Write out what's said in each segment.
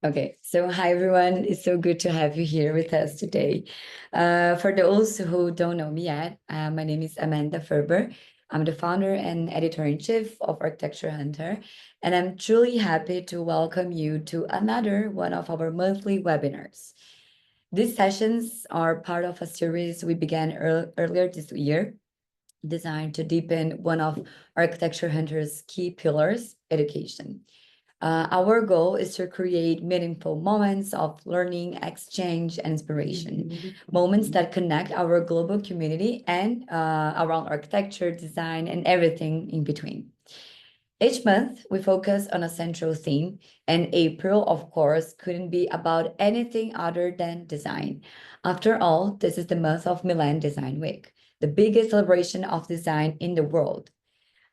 Okay, so hi everyone. It's so good to have you here with us today. For those who don't know me yet, my name is Amanda Ferber. I'm the founder and editor-in-chief of Architecture Hunter, and I'm truly happy to welcome you to another one of our monthly webinars. These sessions are part of a series we began earlier this year, designed to deepen one of Architecture Hunter's key pillars, education. Our goal is to create meaningful moments of learning, exchange, and inspiration. Moments that connect our global community and around architecture, design, and everything in between. Each month, we focus on a central theme, and April, of course, couldn't be about anything other than design. After all, this is the month of Milan Design Week, the biggest celebration of design in the world.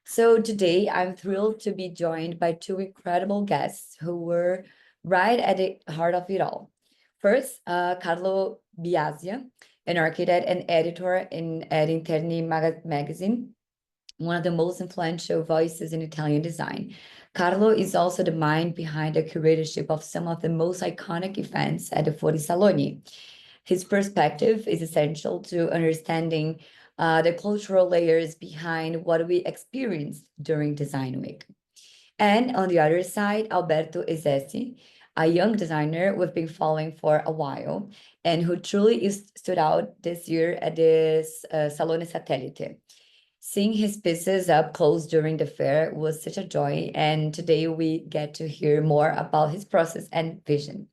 So today I'm thrilled to be joined by two incredible guests who were right at the heart of it all. First, Carlo Biasia, an architect and editor at Interni Magazine, one of the most influential voices in Italian design. Carlo is also the mind behind the curatorship of some of the most iconic events at the Fuorisalone. His perspective is essential to understanding the cultural layers behind what we experience during Design Week. And on the other side, Alberto Essesi, a young designer we've been following for a while and who truly stood out this year at this SaloneSatellite. Seeing his pieces up close during the fair was such a joy, and today we get to hear more about his process and vision.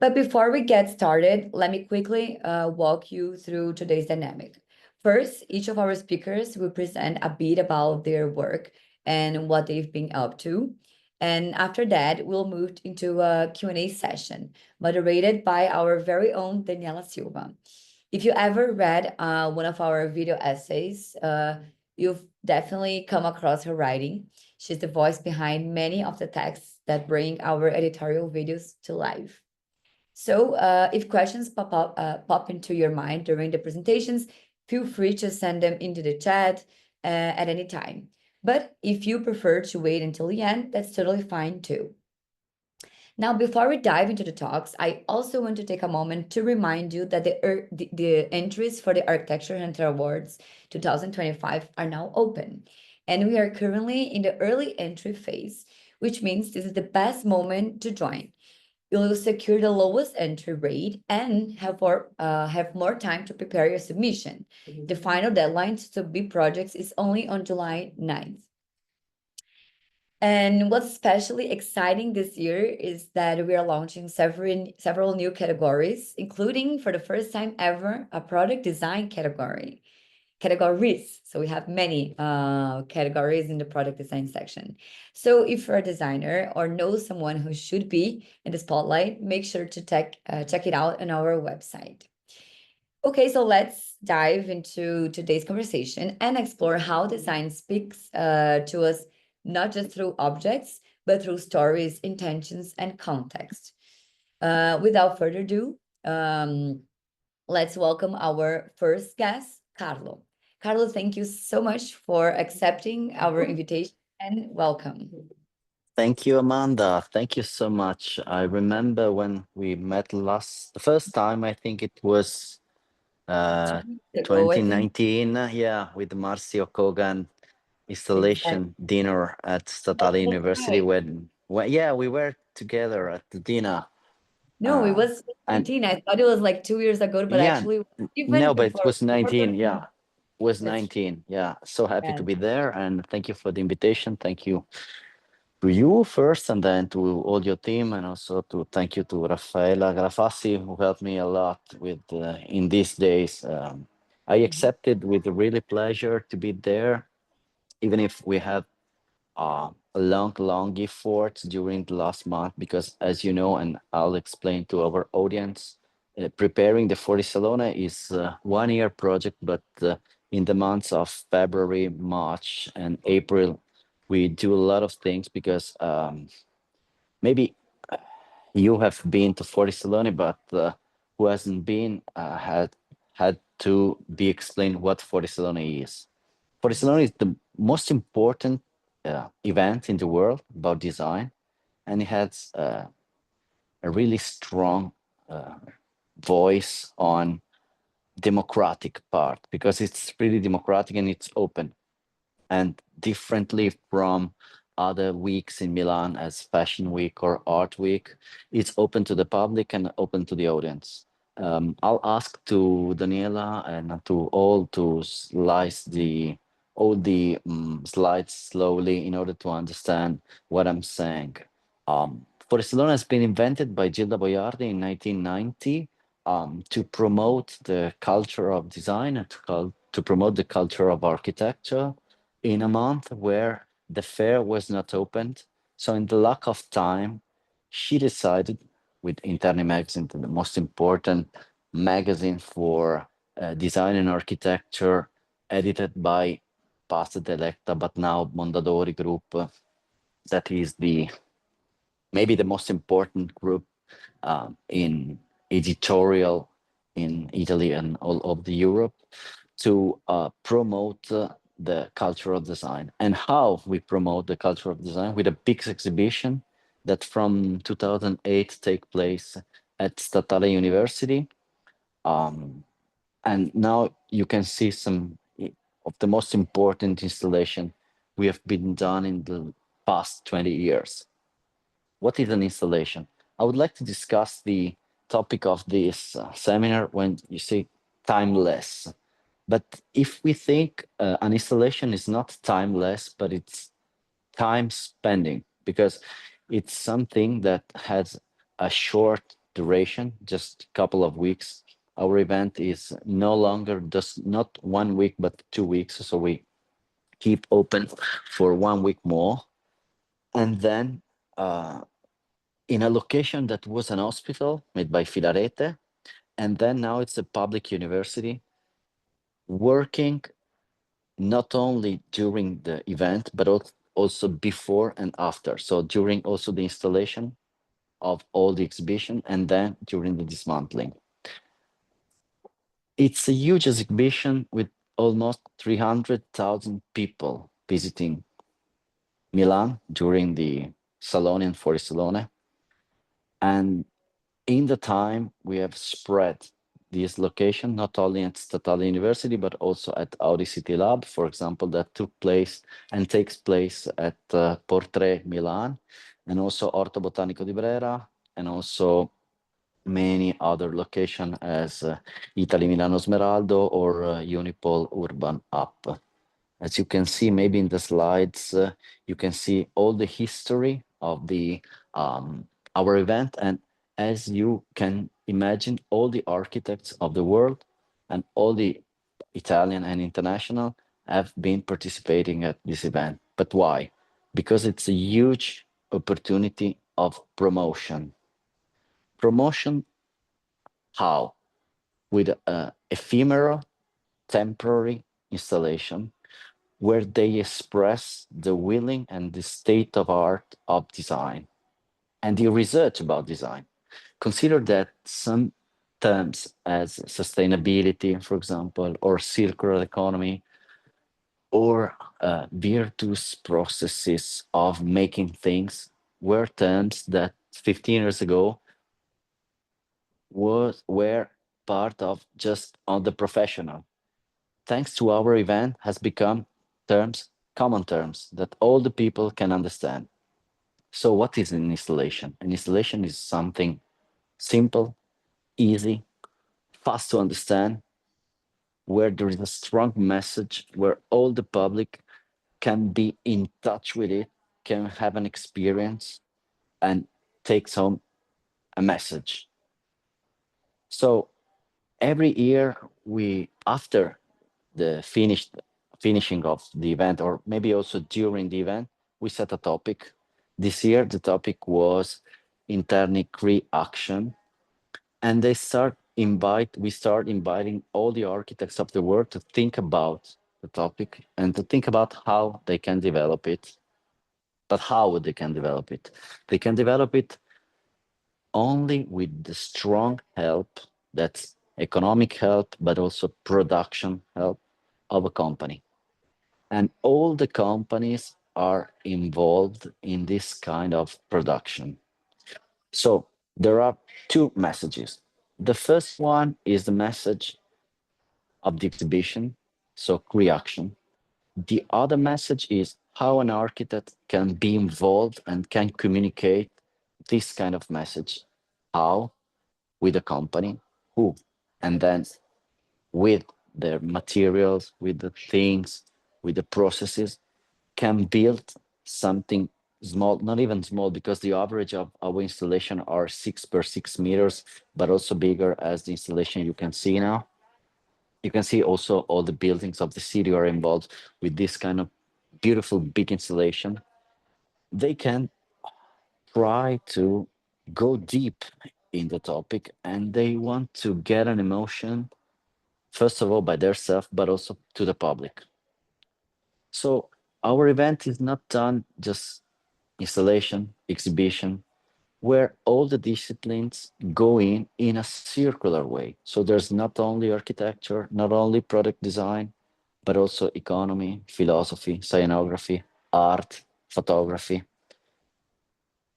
But before we get started, let me quickly walk you through today's dynamic. First, each of our speakers will present a bit about their work and what they've been up to. And after that, we'll move into a Q&A session moderated by our very own Daniela Silva. If you ever read one of our video essays, you've definitely come across her writing. She's the voice behind many of the texts that bring our editorial videos to life. So if questions pop into your mind during the presentations, feel free to send them into the chat at any time. But if you prefer to wait until the end, that's totally fine too. Now, before we dive into the talks, I also want to take a moment to remind you that the entries for the Architecture Hunter Awards 2025 are now open. And we are currently in the early entry phase, which means this is the best moment to join. You'll secure the lowest entry rate and have more time to prepare your submission. The final deadline to submit projects is only on July 9th. And what's especially exciting this year is that we are launching several new categories, including for the first time ever a product design categories. So we have many categories in the product design section. So if you're a designer or know someone who should be in the spotlight, make sure to check it out on our website. Okay, so let's dive into today's conversation and explore how design speaks to us, not just through objects, but through stories, intentions, and context. Without further ado, let's welcome our first guest, Carlo. Carlo, thank you so much for accepting our invitation and welcome. Thank you, Amanda. Thank you so much. I remember when we met the first time, I think it was 2 weeks ago, I think. 2019, yeah, with Marcio Kogan Exactly. installation dinner at Statale That's University right. when yeah, we were together at the dinner. No, it Uh, was and 19. I thought it was like 2 years ago, but yeah, actually even no, but it before was 19, pandemic. yeah. Was That's 19. Yeah. So happy to true. be there and thank you for the invitation. Thank you to you first and then to all your team and also to thank you to Raffaella Grafassi who helped me a lot with in these days. I Mhm. accepted with really pleasure to be there, even if we had a long effort during the last month because as you know, and I'll explain to our audience, preparing the Fuorisalone is a 1 year project, but in the months of February, March, and April, we do a lot of things because maybe you have been to Fuorisalone, but who hasn't been had to be explained what Fuorisalone is. Fuorisalone is the most important event in the world about design, and it has a really strong uh, voice on democratic part, because it's really democratic and it's open, and differently from other weeks in Milan as Fashion Week or Art Week, it's open to the public and open to the audience. I'll ask to Daniela and to all to slice the all the slides slowly in order to understand what I'm saying. Fuorisalone has been invented by Gilda Boiardi in 1990 to promote the culture of design and to promote the culture of architecture in a month where the fair was not opened. So, in the lack of time, she decided, with Interni Magazine, the most important magazine for design and architecture, edited by past Electa, but now Mondadori Group, that is the maybe the most important group in editorial in Italy and all of the Europe, to promote the culture of design. And how we promote the culture of design with a big exhibition that from 2008 take place at Statale University. And now you can see some of the most important installation we have been done in the past 20 years. What is an installation? I would like to discuss the topic of this seminar when you say timeless. But if we think an installation is not timeless, but it's time spending, because it's something that has a short duration, just a couple of weeks. Our event is no longer just not 1 week, but 2 weeks. So we keep open for 1 week more. And then in a location that was an hospital made by Filarete, and then now it's a public university working not only during the event, but also before and after. So during also the installation of all the exhibition, and then during the dismantling. It's a huge exhibition with almost 300,000 people visiting Milan during the Salone and Fuorisalone. And in the time, we have spread this location not only at Statale University, but also at Audi City Lab, for example, that took place and takes place at Portrait Milan, and also Orto Botanico di Brera, and also many other locations as Italy Milano Smeraldo or Unipol Urban Up. As you can see, maybe in the slides, you can see all the history of the our event, and as you can imagine, all the architects of the world and all the Italian and international have been participating at this event. But why? Because it's a huge opportunity of promotion. Promotion how? With a ephemeral, temporary installation where they express the willing and the state of art of design and the research about design. Consider that some terms as sustainability, for example, or circular economy, or virtuous processes of making things were terms that 15 years ago were part of just on the professional. Thanks to our event has become terms, common terms that all the people can understand. So what is an installation? An installation is something simple, easy, fast to understand, where there is a strong message, where all the public can be in touch with it, can have an experience, and takes home a message. So every year we, after the finishing of the event, or maybe also during the event, we set a topic. This year the topic was Interni Action, and we start inviting all the architects of the world to think about the topic and to think about how they can develop it. But how they can develop it? They can develop it only with the strong help, that's economic help, but also production help of a company. And all the companies are involved in this kind of production. So There are two messages. The first one is the message of the exhibition, so reaction. The other message is how an architect can be involved and can communicate this kind of message. How? With a company, who? And then with the materials, with the things, with the processes, can build something small, not even small, because the average of our installation are 6 per 6 meters, but also bigger as the installation you can see now. You can see also all the buildings of the city are involved with this kind of beautiful big installation. They can try to go deep in the topic and they want to get an emotion, first of all, by themselves, but also to the public. So our event is not done just installation, exhibition, where all the disciplines go in a circular way. So there's not only architecture, not only product design, but also economy, philosophy, scienography, art, photography.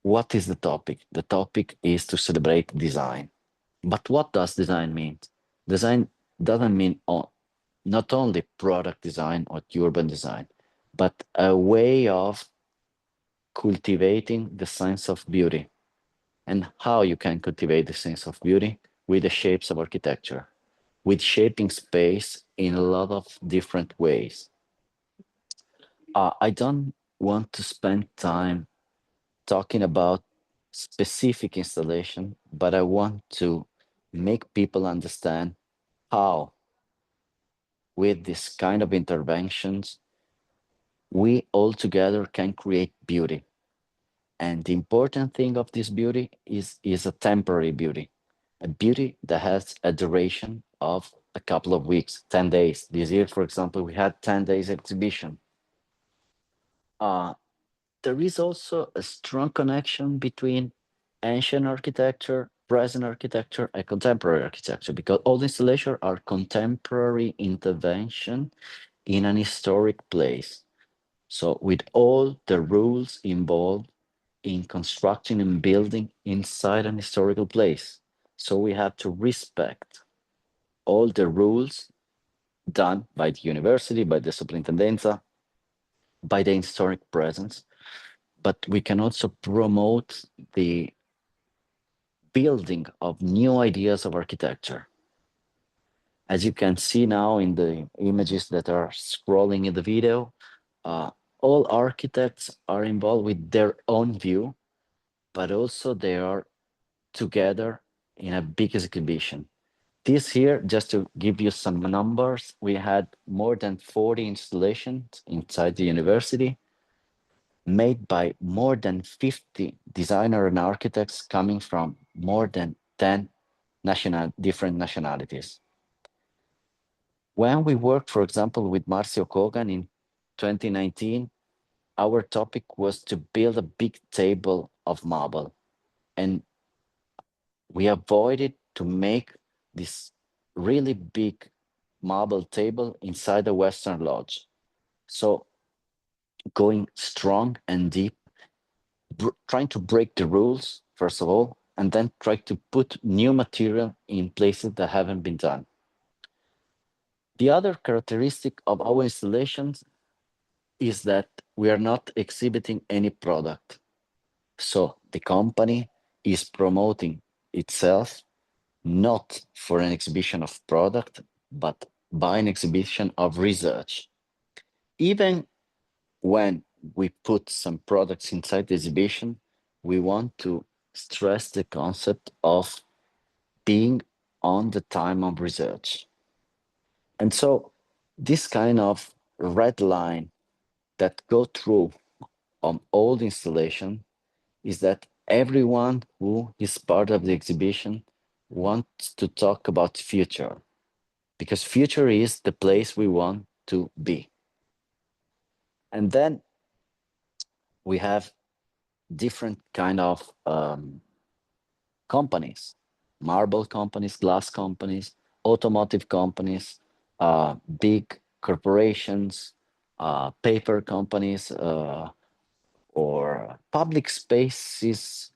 What is the topic? The topic is to celebrate design. But what does design mean? Design doesn't mean not only product design or urban design, but a way of cultivating the sense of beauty. And how you can cultivate the sense of beauty with the shapes of architecture, with shaping space in a lot of different ways. I don't want to spend time talking about specific installation, but I want to make people understand how, with this kind of interventions, we all together can create beauty. And the important thing of this beauty is a temporary beauty, a beauty that has a duration of a couple of weeks, 10 days. This year, for example, we had 10 days exhibition. Uh, there is also a strong connection between ancient architecture, present architecture, and contemporary architecture, because all the installations are contemporary intervention in an historic place. So with all the rules involved in constructing and building inside an historical place. So we have to respect all the rules done by the university, by the superintendenza, by the historic presence, but we can also promote the building of new ideas of architecture. As you can see now in the images that are scrolling in the video, uh, all architects are involved with their own view, but also they are together in a big exhibition. This here, just to give you some numbers, we had more than 40 installations inside the university made by more than 50 designers and architects coming from more than 10 different nationalities. When we worked, for example, with Marcio Kogan in 2019, our topic was to build a big table of marble. And we avoided to make this really big marble table inside the Western Lodge. So going strong and deep, trying to break the rules, first of all, and then try to put new material in places that haven't been done. The other characteristic of our installations is that we are not exhibiting any product. So the company is promoting itself not for an exhibition of product, but by an exhibition of research. Even when we put some products inside the exhibition, we want to stress the concept of being on the time of research. And so this kind of red line that go through on all the installation is that everyone who is part of the exhibition wants to talk about future, because future is the place we want to be. And then we have different kind of companies, marble companies, glass companies, automotive companies, big corporations, paper companies, or public spaces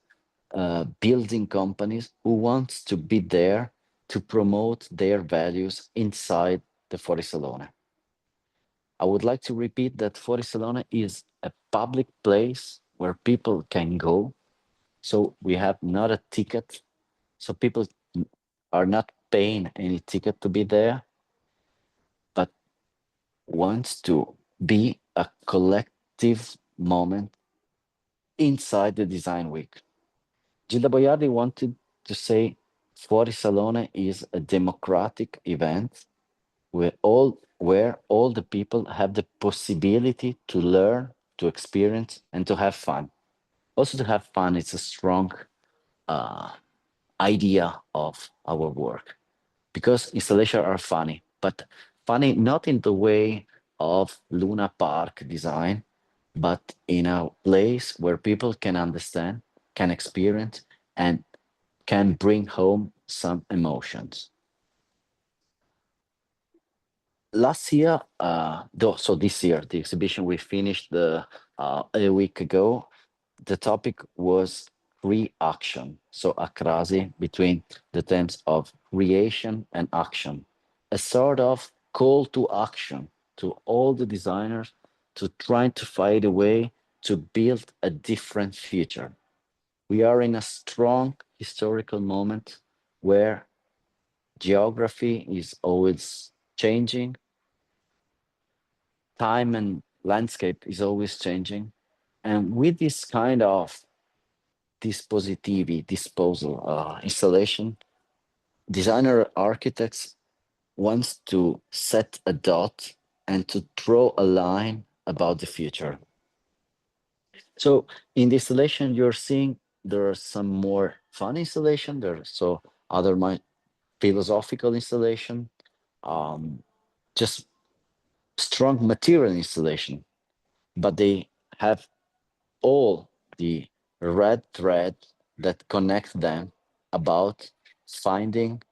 building companies who wants to be there to promote their values inside the Fuorisalone. I would like to repeat that Fuorisalone is a public place where people can go. So we have not a ticket. So people are not paying any ticket to be there, but wants to be a collective moment inside the design week. Gilda Boiardi wanted to say Fuorisalone is a democratic event where all the people have the possibility to learn, to experience, and to have fun. Also, to have fun is a strong uh, idea of our work because installations are funny, but funny not in the way of Luna Park design, but in a place where people can understand, can experience, and can bring home some emotions. Last year, so this year, the exhibition we finished a week ago, the topic was reaction. So a crasi between the terms of creation and action, a sort of call to action to all the designers to try to find a way to build a different future. We are in a strong historical moment where geography is always changing, time and landscape is always changing. And with this kind of dispositivity, disposal, installation, designer architects wants to set a dot and to draw a line about the future. So in the installation you're seeing, there are some more fun installation, there are so other my philosophical installation, um, just strong material installation, but they have all the red thread that connect them about finding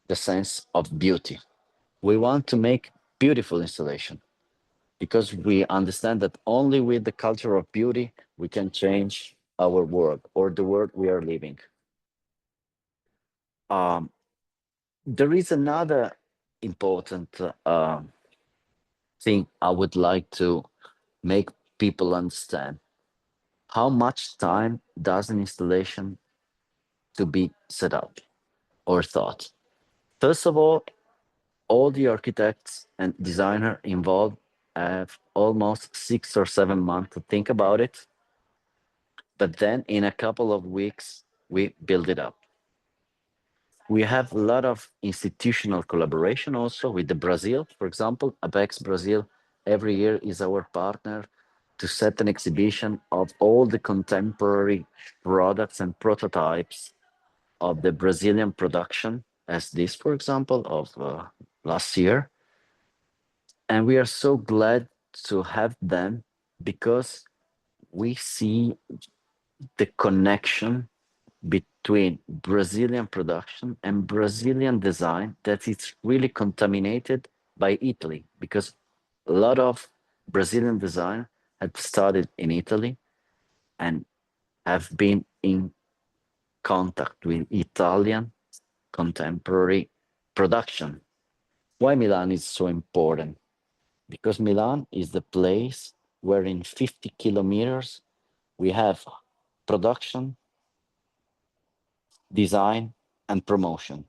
the sense of beauty. We want to make beautiful installation because we understand that only with the culture of beauty we can change our world or the world we are living. Um, there is another important thing I would like to make people understand. How much time does an installation to be set up or thought? First of all the architects and designer involved have almost 6 or 7 months to think about it. But then in a couple of weeks, we build it up. We have a lot of institutional collaboration also with the Brazil. For example, Apex Brazil every year is our partner to set an exhibition of all the contemporary products and prototypes of the Brazilian production, as this, for example, of last year. And we are so glad to have them because we see the connection between Brazilian production and Brazilian design that is really contaminated by Italy because a lot of Brazilian design had started in Italy and have been in contact with Italian contemporary production. Why Milan is so important? Because Milan is the place where in 50 kilometers we have production, design, and promotion.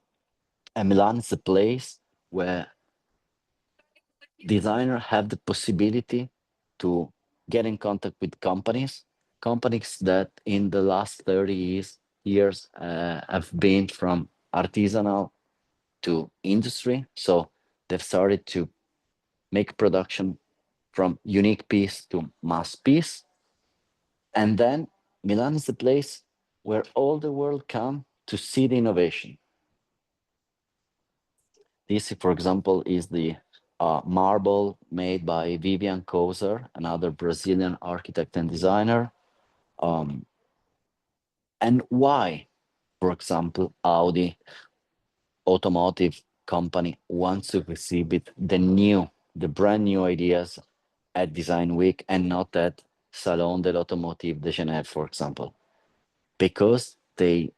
And Milan is the place where designers have the possibility to get in contact with companies that in the last 30 years have been from artisanal to industry. So they've started to make production from unique piece to mass piece. And then Milan is the place where all the world come to see the innovation. This, for example, is the marble made by Vivian Koser, another Brazilian architect and designer. Um, and why, for example, Audi automotive company wants to exhibit the brand new ideas at Design Week and not at Salone del Automotive de Genève, for example. because they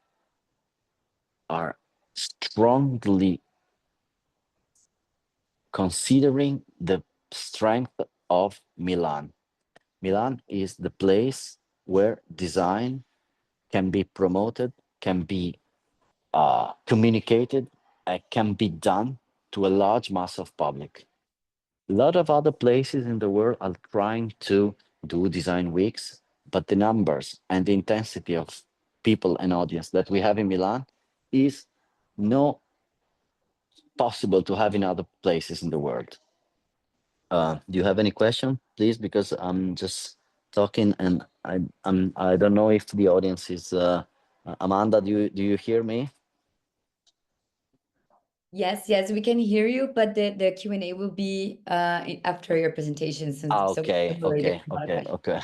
are strongly considering the strength of Milan. Milan is the place where design can be promoted, can be communicated, can be done to a large mass of public. A lot of other places in the world are trying to do design weeks, but the numbers and the intensity of people and audience that we have in Milan is no possible to have in other places in the world. Do you have any question, please? Because I'm just talking and I don't know if the audience is Amanda, do you hear me? Yes, yes, we can hear you, but the Q&A will be after your presentation, so Okay, don't worry okay, about okay, that. okay.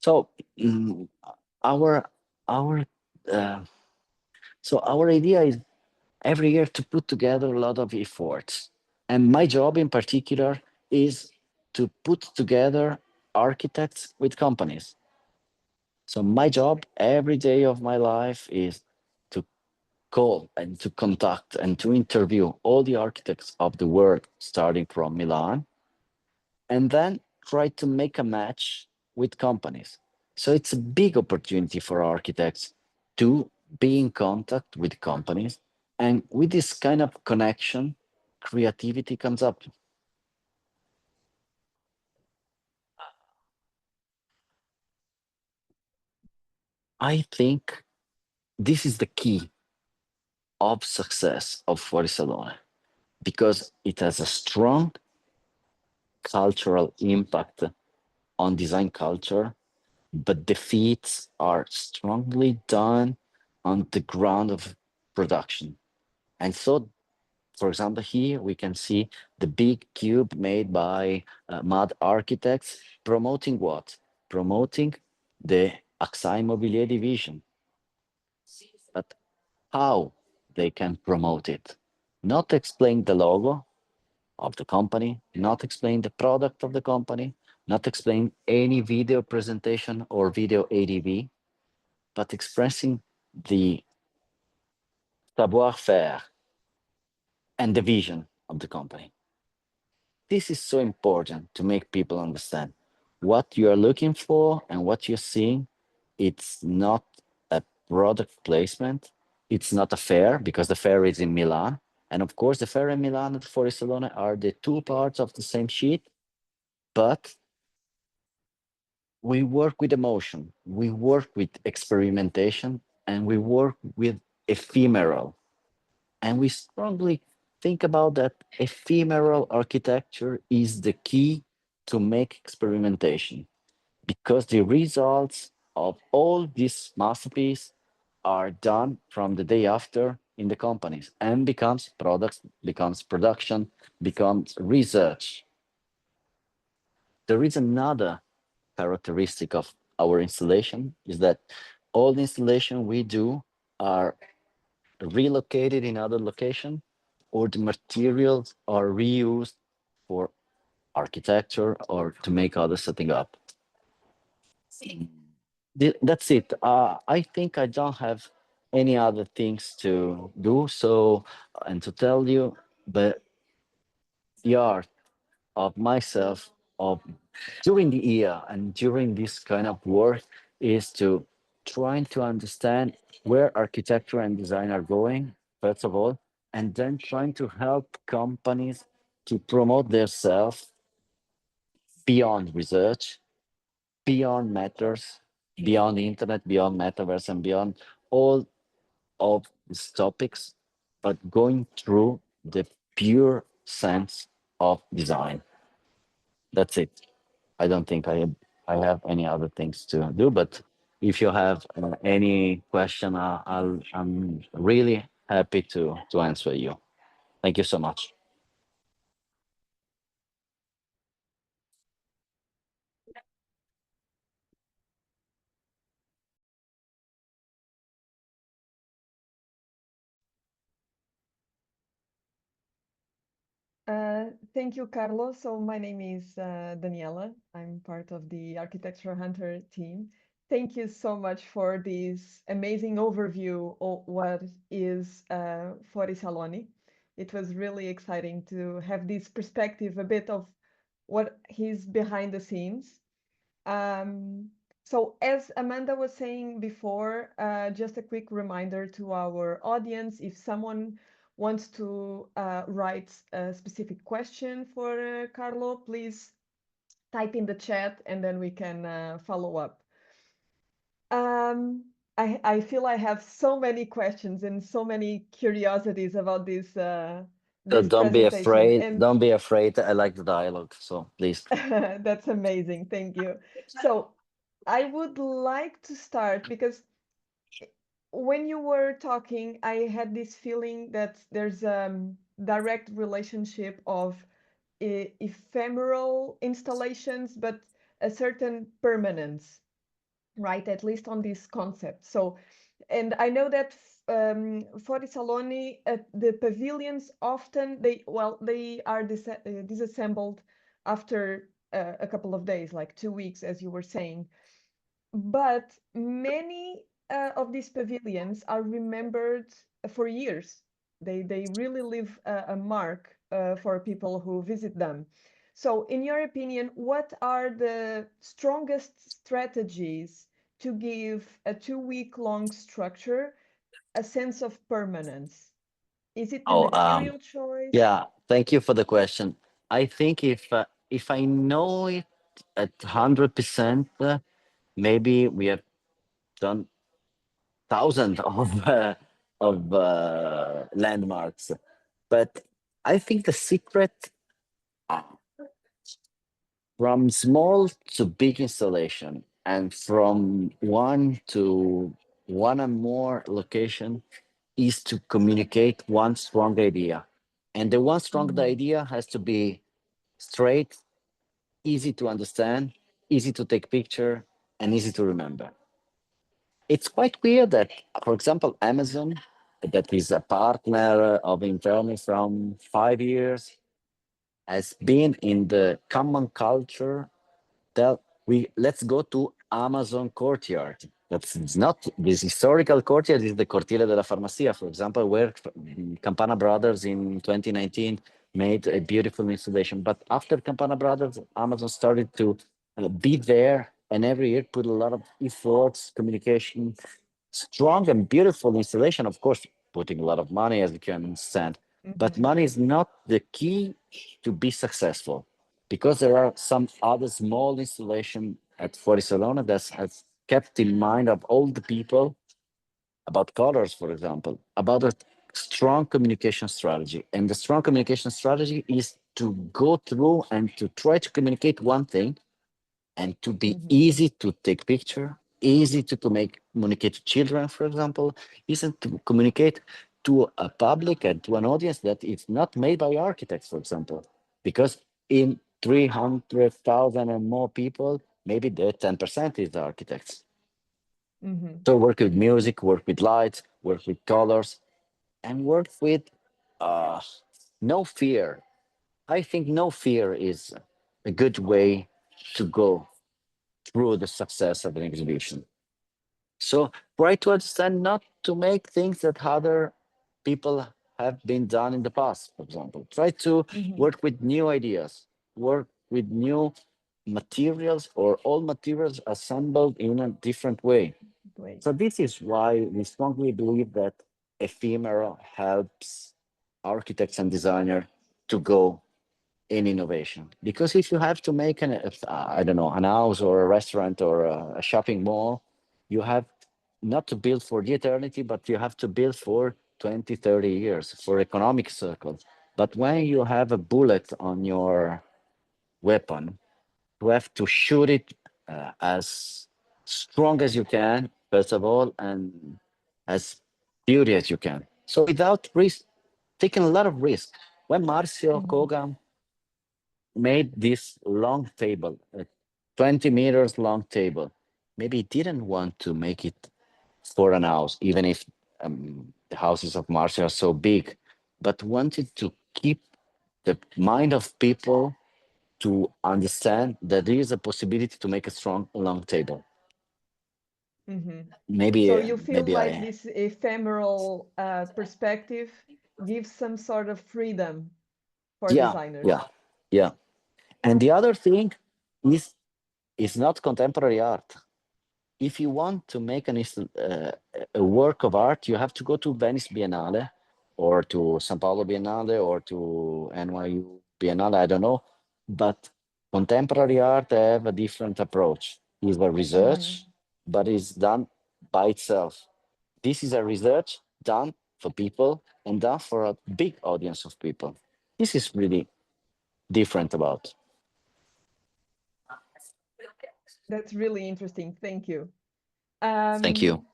So mm, our our uh, our idea is every year to put together a lot of efforts, and my job in particular is to put together architects with companies. So my job every day of my life is to call and to contact and to interview all the architects of the world, starting from Milan, and then try to make a match with companies. So it's a big opportunity for architects to be in contact with companies. And with this kind of connection, creativity comes up. I think this is the key of success of Fuorisalone because it has a strong cultural impact on design culture, but the feats are strongly done on the ground of production. And so, for example, here we can see the big cube made by mud architects promoting what? Promoting the Axai Immobilier division. But how they can promote it? Not explain the logo of the company, not explain the product of the company, not explain any video presentation or video ADV, but expressing the savoir-faire and the vision of the company. This is so important to make people understand what you are looking for and what you're seeing. It's not a product placement. It's not a fair because the fair is in Milan. And of course, the fair and Milan and Fuorisalone are the two parts of the same sheet, but we work with emotion, we work with experimentation, and we work with ephemeral. And we strongly think about that ephemeral architecture is the key to make experimentation because the results of all these masterpieces are done from the day after in the companies and becomes products, becomes production, becomes research. There is another characteristic of our installation is that all the installation we do are relocated in other location or the materials are reused for architecture or to make other setting up. That's it. I think I don't have any other things to do. So, and to tell you, but the art of myself of during the year and during this kind of work is to trying to understand where architecture and design are going, first of all, and then trying to help companies to promote themselves beyond research, beyond matters, beyond the internet, beyond metaverse, and beyond all of these topics, but going through the pure sense of design. That's it. I don't think I have any other things to do. But if you have any question, I'm really happy to answer you. Thank you so much. Thank you, Carlo. So my name is Daniela. I'm part of the Architecture Hunter team. Thank you so much for this amazing overview of what is Fuorisalone. It was really exciting to have this perspective, a bit of what is behind the scenes. Um, so, as Amanda was saying before, just a quick reminder to our audience, if someone wants to write a specific question for Carlo, please type in the chat and then we can follow up. Um, I feel I have so many questions and so many curiosities about this So this don't be presentation, afraid. and Don't be afraid. I like the dialogue. So please. that's amazing. Thank you. So I would like to start because when you were talking, I had this feeling that there's a direct relationship of ephemeral installations, but a certain permanence, right? At least on this concept. So, and I know that Fuorisalone, the pavilions often they are disassembled after a couple of days, like 2 weeks, as you were saying. But many of these pavilions are remembered for years. They really leave a mark for people who visit them. So, in your opinion, what are the strongest strategies to give a 2 week long structure a sense of permanence? Is it the Oh, material choice? yeah. Thank you for the question. I think if I know it at 100%, maybe we have done thousands of landmarks. But I think the secret, uh, from small to big installation and from one to one and more location, is to communicate one strong idea. And the one strong Mm-hmm. idea has to be straight, easy to understand, easy to take picture, and easy to remember. It's quite weird that, for example, Amazon, that is a partner of Interni from 5 years, has been in the common culture that we let's go to Amazon Courtyard. That's it's not this historical courtyard is the Cortile della Farmacia, for example, where Campana Brothers in 2019 made a beautiful installation. But after Campana Brothers, Amazon started to be there and every year put a lot of efforts, communication, strong and beautiful installation, of course, putting a lot of money, as you can understand. But Mm-hmm. money is not the key to be successful, because there are some other small installation at Fuorisalone that has kept in mind of all the people about colors, for example, about a strong communication strategy. And the strong communication strategy is to go through and to try to communicate one thing and to be Mm-hmm. easy to take picture, easy to make communicate to children, for example, easy to communicate to a public and to an audience that is not made by architects, for example, because in 300,000 and more people, maybe the 10% is the architects. Mm-hmm. So work with music, work with lights, work with colors, and work with uh, no fear. I think no fear is a good way to go through the success of an exhibition. So try to understand not to make things that other people have been done in the past, for example. Try to Mm-hmm. work with new ideas, work with new materials or all materials assembled in a different way. Great. So this is why we strongly believe that ephemeral helps architects and designers to go in innovation. Because if you have to make I don't know, an house or a restaurant or a shopping mall, you have not to build for the eternity, but you have to build for 20, 30 years for economic circle. But when you have a bullet on your weapon, you have to shoot it as strong as you can, first of all, and as beauty as you can. So without risk, taking a lot of risk. When Marcio Mm-hmm. Kogan made this long table, a 20 meters long table. Maybe he didn't want to make it for an house, even if the houses of Marcia are so big, but wanted to keep the mind of people to understand that there is a possibility to make a strong long table. Mm-hmm. So Maybe you feel maybe like I this ephemeral perspective gives some sort of freedom for yeah, designers. yeah, yeah. And the other thing is it's not contemporary art. If you want to make a work of art, you have to go to Venice Biennale or to São Paulo Biennale or to NYU Biennale, I don't know. But contemporary art have a different approach. It's a Mm-hmm. research, but it's done by itself. This is a research done for people and done for a big audience of people. This is really different about. That's really interesting. Thank you. Thank you. Um,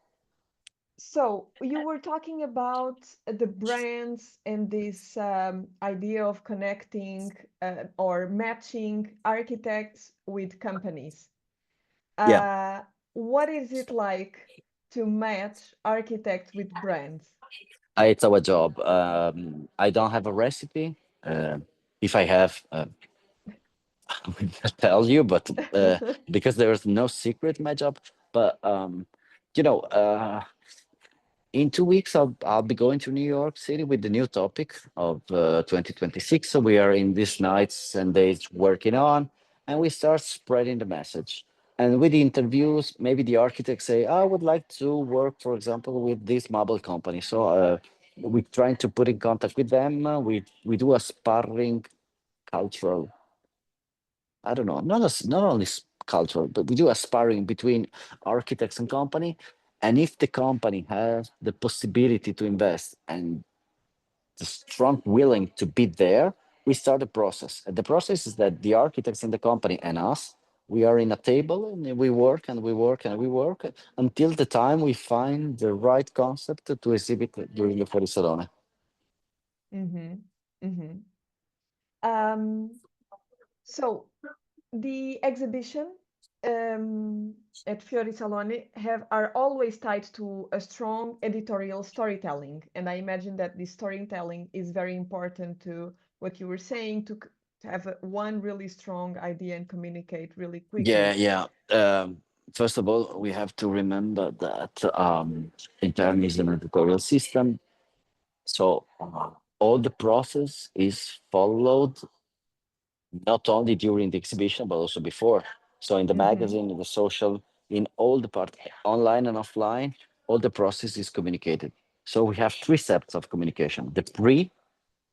so you were talking about the brands and this idea of connecting or matching architects with companies. Yeah. Uh, what is it like to match architects with brands? It's our job. I don't have a recipe. If I have, I will tell you, but because there's no secret in my job. But you know, in 2 weeks, I'll be going to New York City with the new topic of 2026. So we are in these nights and days working on, and we start spreading the message. And with the interviews, maybe the architects say, "I would like to work, for example, with this mobile company." So we're trying to put in contact with them. We do a sparring cultural. I don't know, not only cultural, but we do a sparring between architects and company. And if the company has the possibility to invest and the strong willing to be there, we start the process. And the process is that the architects in the company and us, we are in a table and we work and we work and we work until the time we find the right concept to exhibit during the Fuorisalone. Mm-hmm. Mm-hmm. Um, so the exhibition um, at Fuorisalone have are always tied to a strong editorial storytelling, and I imagine that this storytelling is very important to what you were saying to have one really strong idea and communicate really Yeah, quickly. yeah. First of all, we have to remember that Interni is an editorial system. So all the process is followed not only during the exhibition, but also before. So in the Mm-hmm. magazine, in the social, in all the part, online and offline, all the process is communicated. So we have three steps of communication. The pre,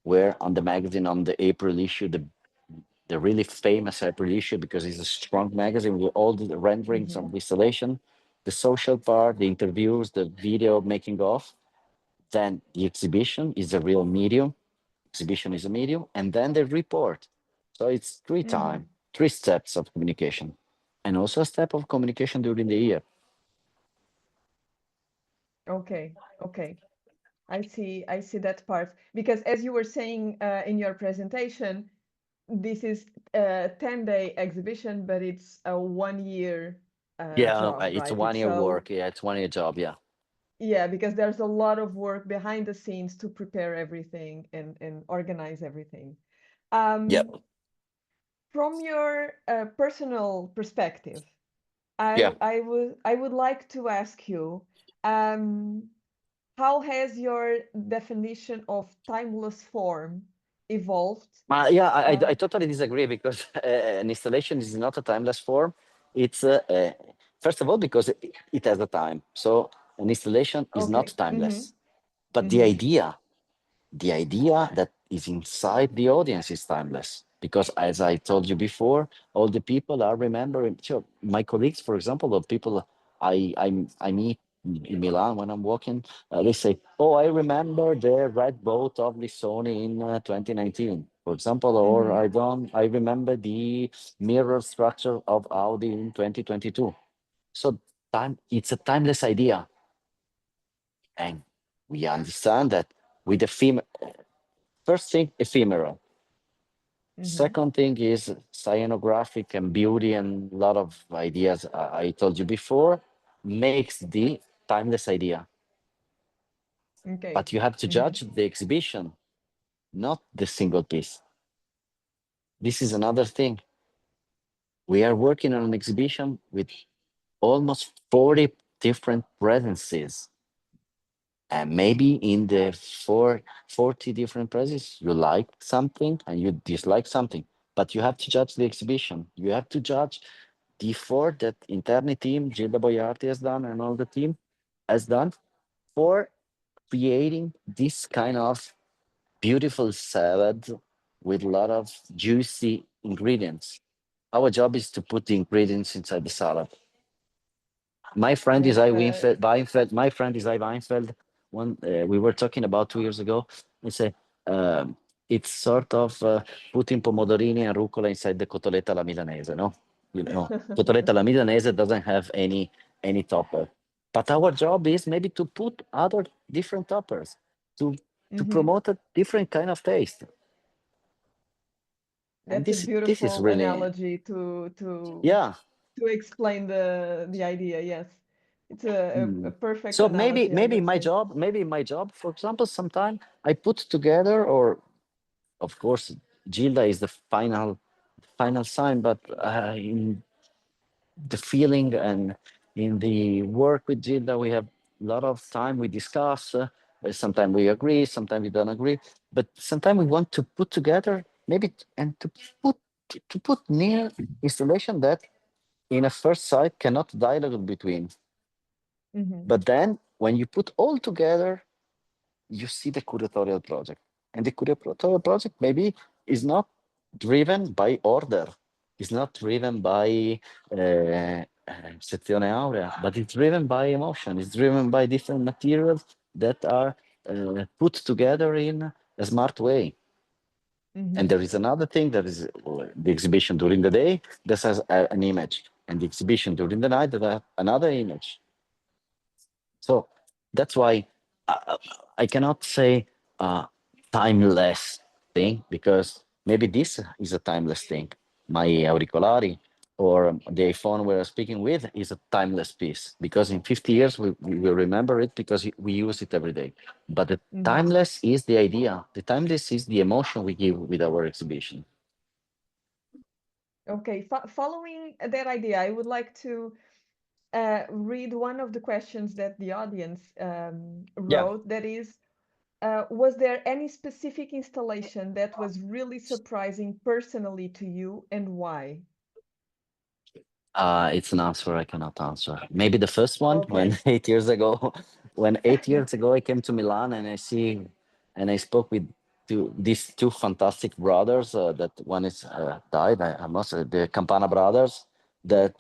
where on the magazine, on the April issue, the really famous April issue, because it's a strong magazine with all the renderings Mm-hmm. of the installation, the social part, the interviews, the video making of. Then the exhibition is a real medium. Exhibition is a medium, and then the report. So it's Mm-hmm. three steps of communication, and also a step of communication during the year. Okay. Okay. I see that part because as you were saying in your presentation, this is a 10-day exhibition, but it's a 1 year Yeah, job, it's a right? 1 year work. Yeah, it's 1 year job. Yeah. Yeah, because there's a lot of work behind the scenes to prepare everything and organize everything. Yep. Um, from your personal perspective, Yeah. I would like to ask you, um, how has your definition of timeless form evolved? Yeah, Uh, I totally disagree because an installation is not a timeless form. It's first of all because it has a time. So an installation is not okay. Mm-hmm. timeless, but Mm-hmm. the idea that is inside the audience is timeless because as I told you before, all the people are remembering. Sure, my colleagues, for example, or people I meet in Milan when I'm walking, they say, "Oh, I remember the red boat of Lissoni in 2019, for example," or Mm-hmm. I remember the mirror structure of Audi in 2022." So it's a timeless idea, and we understand that with the first thing, ephemeral. Mm-hmm. Second thing is cyanographic and beauty and a lot of ideas I told you before makes the timeless idea. Okay. But you have to Mm-hmm. judge the exhibition, not the single piece. This is another thing. We are working on an exhibition with almost 40 different presences. And maybe in the 40 different presses, you like something and you dislike something. But you have to judge the exhibition. You have to judge the effort that Interni team, Gilda Boiardi has done, and all the team has done for creating this kind of beautiful salad with a lot of juicy ingredients. Our job is to put the ingredients inside the salad. My friend is That's I Weinfeld, Weinfeld. My friend is I Weinfeld. One we were talking about 2 years ago. He said it's sort of putting pomodorini and rucola inside the cotoletta alla milanese. No, cotoletta alla milanese doesn't have any topper. But our job is maybe to put other different toppers to Mhm. promote a different kind of taste. And That's a this is beautiful really, analogy yeah. to explain the idea. Yes, it's a Mm. perfect So maybe analogy, I would say. maybe my job, for example, sometime I put together, or of course, Gilda is the final sign, but in the feeling and in the work with Gilda, we have a lot of time. We discuss. Sometimes we agree, sometimes we don't agree, but sometimes we want to put together maybe and put to put near installation that in a first sight cannot dialogue between. Mhm. But then when you put all together, you see the curatorial project. And the curatorial project maybe is not driven by order, it's not driven by sezione aurea, but it's driven by emotion, it's driven by different materials that are put together in a smart way. And Mhm. there is another thing that is the exhibition during the day that has an image, and the exhibition during the night that has another image. So that's why I, I cannot say timeless thing, because maybe this is a timeless thing. My auricolari or the iPhone we're speaking with is a timeless piece, because in 50 years we will remember it because we use it every day. But the Mhm. timeless is the idea. The timeless is the emotion we give with our exhibition. Okay, following that idea, I would like to read one of the questions that the audience Yeah. wrote. That is, was there any specific installation that was really surprising personally to you, and why? It's an answer I cannot answer. Maybe the first one when Okay. 8 years ago, when 8 years ago I came to Milan and I spoke with these two fantastic brothers. That one is died. I must say, the Campana brothers that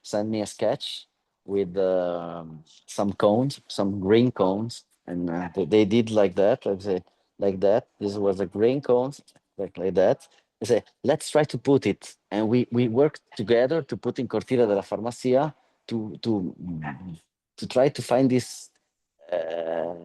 sent me a sketch with some cones, some green cones, and they did like that. I say like that. This was a green cones like that. I say, let's try to put it. And we worked together to put in Cortile della Farmacia to try to find these uh,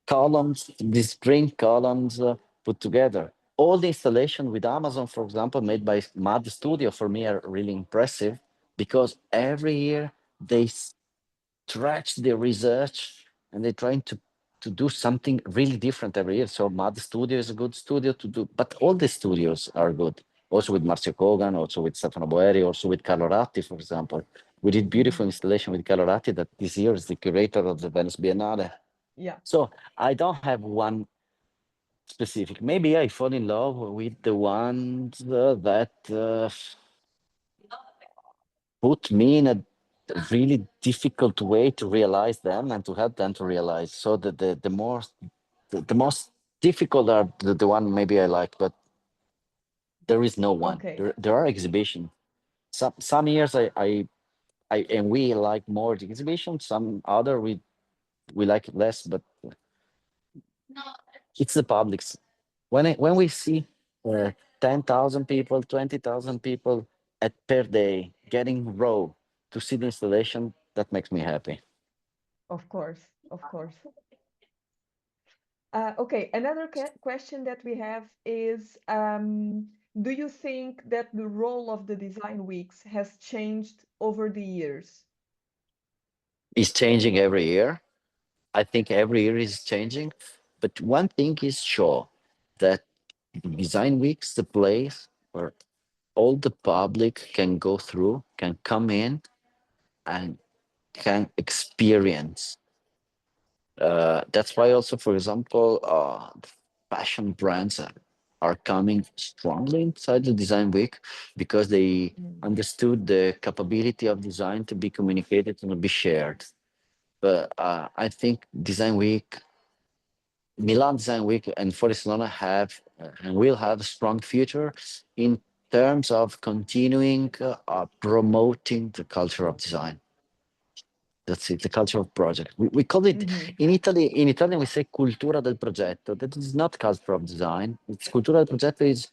columns, these green columns put together. All the installation with Amazon, for example, made by Mad Studio for me are really impressive, because every year they stretch the research and they're trying to do something really different every year. So Mad Studio is a good studio to do, but all the studios are good. Also with Marcio Kogan, also with Stefano Boeri, also with Carlo Ratti, for example. We did beautiful Mhm. installation with Carlo Ratti that this year is the curator of the Venice Biennale. Yeah. So I don't have one specific. Maybe I fall in love with the ones that put me in a really difficult way to realize them and to help them to realize. So the most difficult are the one maybe I like, but there is no one. Okay. There are exhibitions. Some years I and we like more the exhibition. Some other we like it less, but it's the public's. When we see 10,000 people, 20,000 people at per day getting row to see the installation, that makes me happy. Of course. Of course. Okay, another question that we have is, do you think that the role of the design weeks has changed over the years? It's changing every year. I think every year is changing, but one thing is sure, that the design week's the place where all the public can go through, can come in and can experience. That's why also, for example, fashion brands are coming strongly inside the design week because they Mm. understood the capability of design to be communicated and to be shared. But I think Design Week, Milan Design Week, and Fuorisalone have and will have a strong future in terms of continuing promoting the culture of design. That's it, the culture of project. We call it Mm-hmm. in Italy. In Italian, we say cultura del progetto. That is not culture of design. It's cultura del progetto is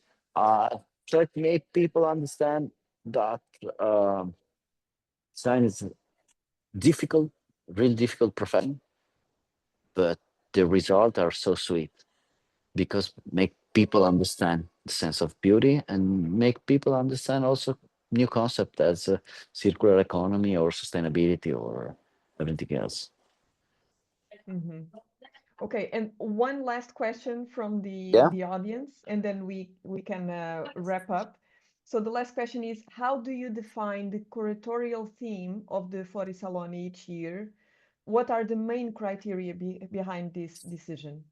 try to make people understand that design is difficult, really difficult profession, but the results are so sweet because make people understand the sense of beauty and make people understand also new concept as circular economy or sustainability or everything else. Mm-hmm. Okay, and one last question from Yeah. the audience, and then we can wrap up. So the last question is, how do you define the curatorial theme of the Fuorisalone each year? What are the main criteria behind this decision?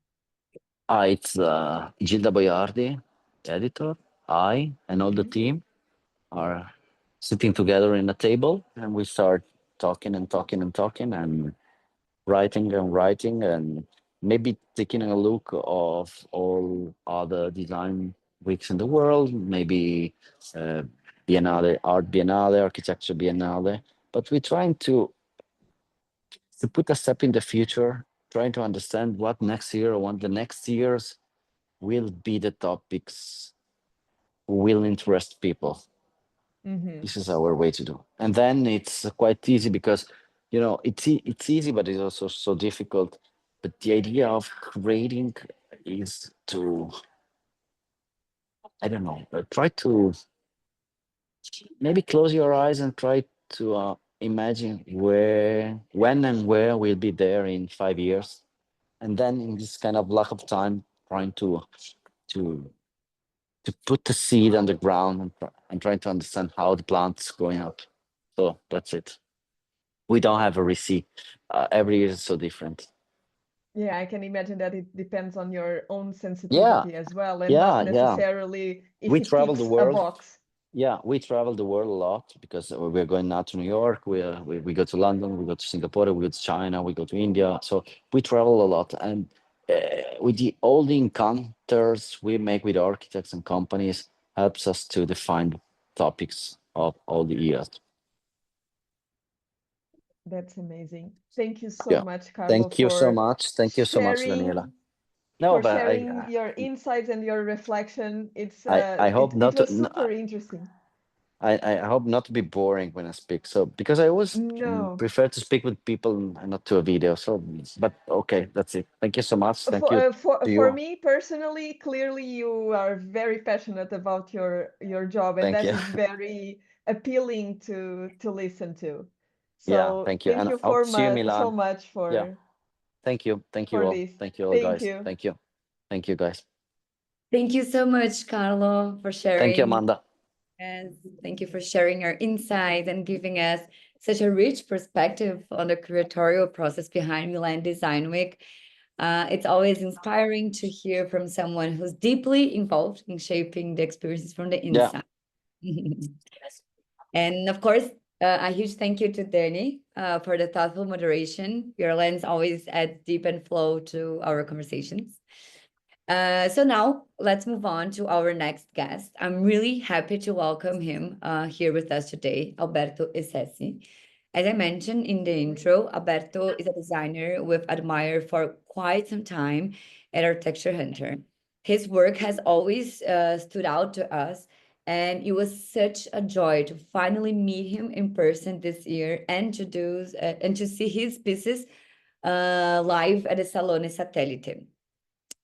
It's Gilda Boiardi, editor. I and all the Mm-hmm. team are sitting together in a table, and we start talking and talking and talking and writing and maybe taking a look of all other design weeks in the world, maybe uh, Biennale, Art Biennale, Architecture Biennale. But we're trying to put a step in the future, trying to understand what next year or what the next years will be the topics will interest people. Mm-hmm. This is our way to do. And then it's quite easy because, you know, it's easy, but it's also so difficult. But the idea of creating is to, I don't know, try to maybe close your eyes and try to imagine where, when and where we'll be there in 5 years. And then in this kind of lack of time, trying to to put the seed on the ground and trying to understand how the plant's growing up. So that's it. We don't have a receipt. Every year is so different. Yeah, I can imagine that it depends on your own Yeah, sensitivity as well, and not yeah. necessarily if We it travel the ticks a world. box. Yeah, we travel the world a lot because we're going now to New York. We go to London. We go to Singapore. We go to China. We go to India. So we travel a lot, and with all the encounters we make with architects and companies helps us to define topics of all the years. That's amazing. Thank you so Yeah. much, Carlo, Thank you so much. Thank you so much, Daniela. No, but sharing your insights and your reflection. It's I hope it not to, was super interesting. I hope not to be boring when I speak. So because I always No, prefer to speak with people and not to a video. So, but okay, that's it. Thank you so much. Thank you to for you. me personally, clearly you are very passionate about your job, and Thank that you. is very appealing to listen to. Yeah, So thank you. thank And I you hope to see you in so Milan. much Yeah, thank you. Thank you for all. this. Thank you all, Thank guys. you. Thank you. Thank you, guys. Thank you so much, Carlo, for Thank you, sharing. Amanda. Yes, thank you for sharing your insights and giving us such a rich perspective on the curatorial process behind Milan Design Week. It's always inspiring to hear from someone who's deeply involved in shaping the experiences from the Yeah. inside. And of course, a huge thank you to Danny for the thoughtful moderation. Your lens always adds deep and flow to our conversations. So now let's move on to our next guest. I'm really happy to welcome him here with us today, Alberto Essesi. As I mentioned in the intro, Alberto is a designer we've admired for quite some time at Architecture Hunter. His work has always stood out to us, and it was such a joy to finally meet him in person this year and and to see his pieces live at the SaloneSatellite.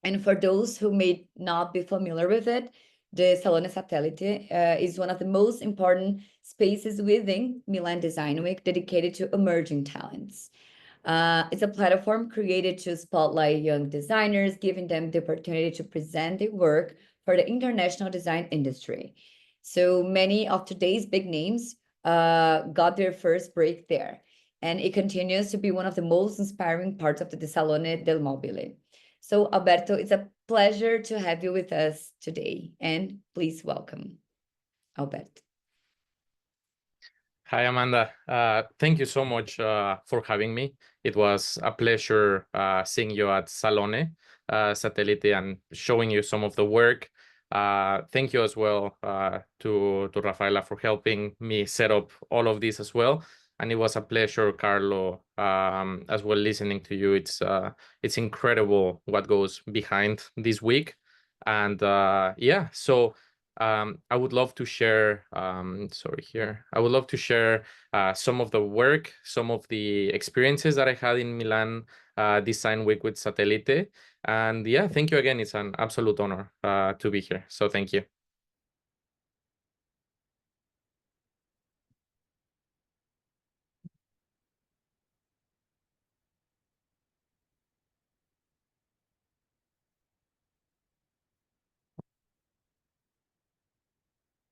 And for those who may not be familiar with it, the SaloneSatellite is one of the most important spaces within Milan Design Week dedicated to emerging talents. It's a platform created to spotlight young designers, giving them the opportunity to present their work for the international design industry. So many of today's big names got their first break there. and it continues to be one of the most inspiring parts of the Salone del Mobile. So, Alberto, it's a pleasure to have you with us today, and please welcome Alberto. Hi, Amanda. Thank you so much for having me. It was a pleasure seeing you at Salone Satellite and showing you some of the work. Thank you as well to Rafaela for helping me set up all of this as well. And it was a pleasure, Carlo, as well listening to you. It's incredible what goes behind this week. And yeah, so I would love to share, I would love to share some of the work, some of the experiences that I had in Milan Design Week with Satellite. And yeah, thank you again. It's an absolute honor to be here. So thank you.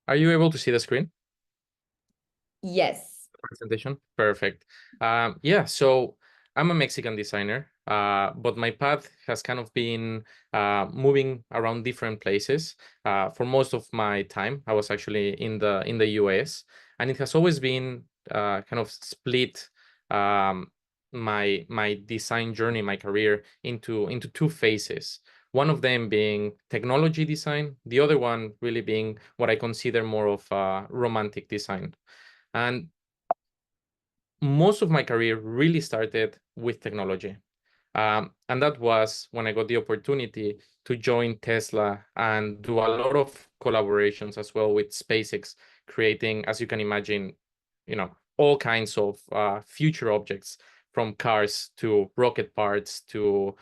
Are you able to see the screen? Yes. Presentation? Perfect. Yeah, so I'm a Mexican designer, but my path has kind of been moving around different places. For most of my time, I was actually in the US, and it has always been kind of split my design journey, my career into two phases. One of them being technology design, the other one really being what I consider more of romantic design. And most of my career really started with technology. And that was when I got the opportunity to join Tesla and do a lot of collaborations as well with SpaceX, creating, as you can imagine, all kinds of future objects, from cars to rocket parts to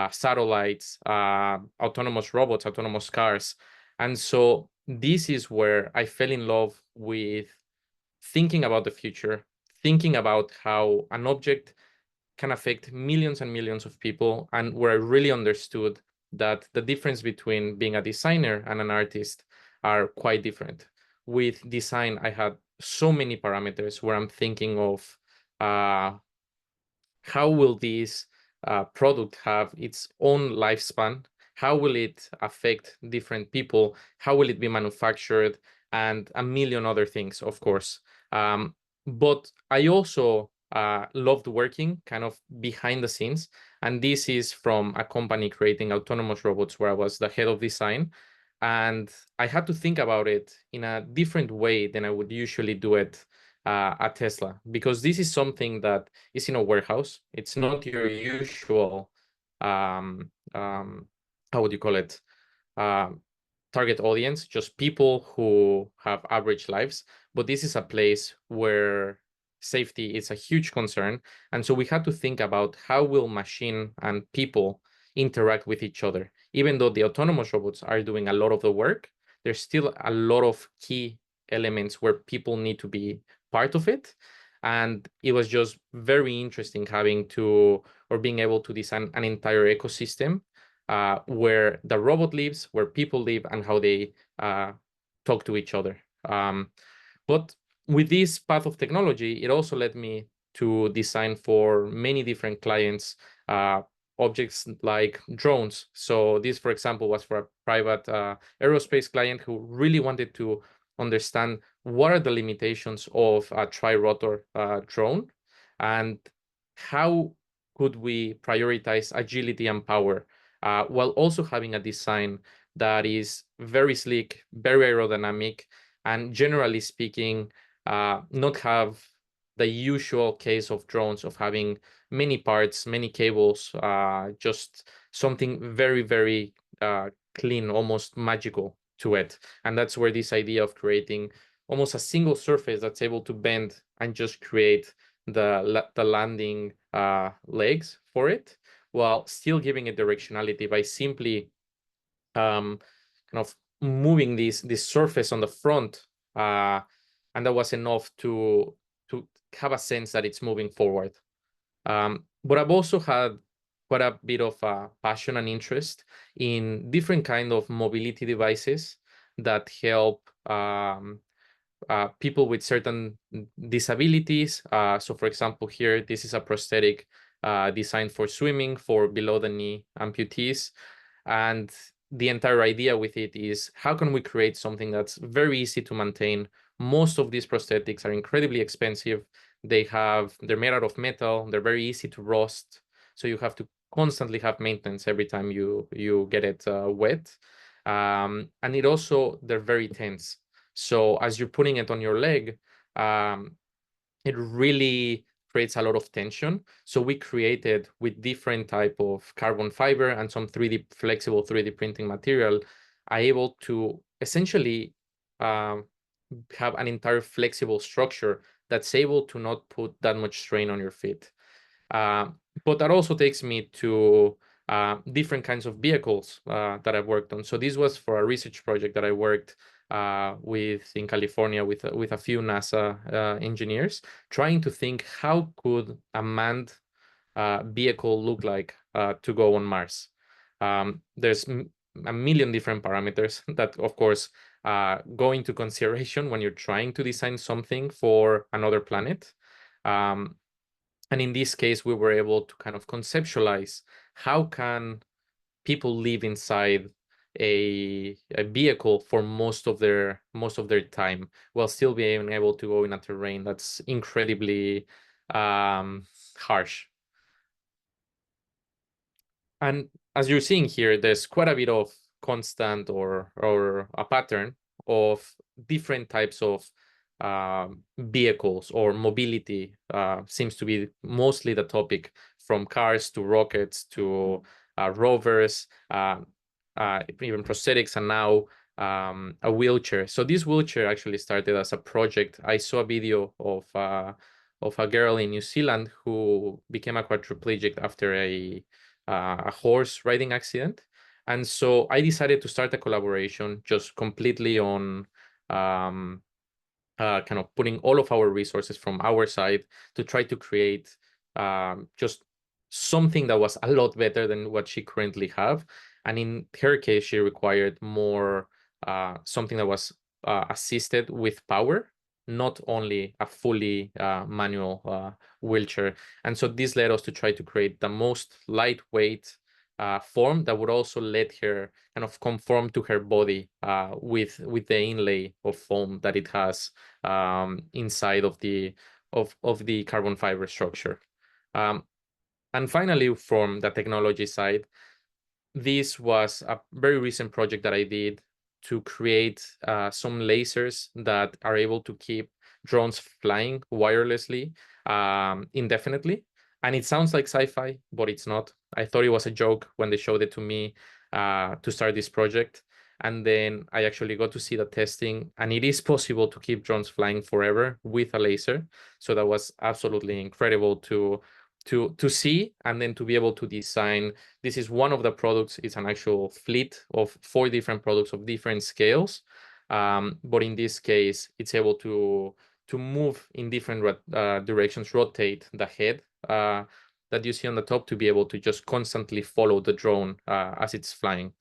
satellites, autonomous robots, autonomous cars. And so this is where I fell in love with thinking about the future, thinking about how an object can affect millions and millions of people, and where I really understood that the difference between being a designer and an artist are quite different. With design, I had so many parameters where I'm thinking of how will this product have its own lifespan? How will it affect different people? How will it be manufactured? And a million other things, of course. But I also loved working kind of behind the scenes. And this is from a company creating autonomous robots where I was the head of design. And I had to think about it in a different way than I would usually do it at Tesla, because this is something that is in a warehouse. It's not your usual, how would you call it? Target audience, just people who have average lives. But this is a place where safety is a huge concern. And so we had to think about how will machine and people interact with each other. Even though the autonomous robots are doing a lot of the work, there's still a lot of key elements where people need to be part of it. And it was just very interesting having to, or being able to design an entire ecosystem where the robot lives, where people live, and how they talk to each other. But with this path of technology, it also led me to design for many different clients objects like drones. So this, for example, was for a private aerospace client who really wanted to understand what are the limitations of a tri-rotor drone, and how could we prioritize agility and power while also having a design that is very sleek, very aerodynamic, and generally speaking, not have the usual case of drones of having many parts, many cables, just something very, very clean, almost magical to it. And that's where this idea of creating almost a single surface that's able to bend and just create the landing legs for it, while still giving it directionality by simply kind of moving this surface on the front, and that was enough to have a sense that it's moving forward. But I've also had quite a bit of a passion and interest in different kind of mobility devices that help people with certain disabilities. So for example, here, this is a prosthetic designed for swimming for below the knee amputees. And the entire idea with it is, how can we create something that's very easy to maintain? Most of these prosthetics are incredibly expensive. They're made out of metal. They're very easy to rust. So you have to constantly have maintenance every time you get it wet. And they're very tense. So as you're putting it on your leg, it really creates a lot of tension. So we created, with different type of carbon fiber and some flexible 3D printing material, are able to essentially have an entire flexible structure that's able to not put that much strain on your feet. But that also takes me to different kinds of vehicles that I've worked on. So this was for a research project that I worked with in California with a few NASA engineers, trying to think, how could a manned vehicle look like to go on Mars? There's a million different parameters that, of course, go into consideration when you're trying to design something for another planet. And in this case, we were able to kind of conceptualize, how can people live inside a vehicle for most of their time, while still being able to go in a terrain that's incredibly harsh. And as you're seeing here, there's quite a bit of constant or a pattern of different types of vehicles, or mobility seems to be mostly the topic, from cars to rockets to rovers, even prosthetics, and now a wheelchair. So this wheelchair actually started as a project. I saw a video of a girl in New Zealand who became a quadriplegic after a horse riding accident. And so I decided to start a collaboration just completely on kind of putting all of our resources from our side to try to create just something that was a lot better than what she currently have. And in her case, she required more something that was assisted with power, not only a fully manual wheelchair. And so this led us to try to create the most lightweight form that would also let her kind of conform to her body with the inlay of foam that it has inside of the carbon fiber structure. And finally, from the technology side, this was a very recent project that I did to create some lasers that are able to keep drones flying wirelessly indefinitely. And it sounds like sci-fi, but it's not. I thought it was a joke when they showed it to me to start this project. And then I actually got to see the testing, and it is possible to keep drones flying forever with a laser. So that was absolutely incredible to see, and then to be able to design. This is one of the products. It's an actual fleet of 4 different products of different scales. But in this case, it's able to move in different directions, rotate the head that you see on the top, to be able to just constantly follow the drone as it's flying.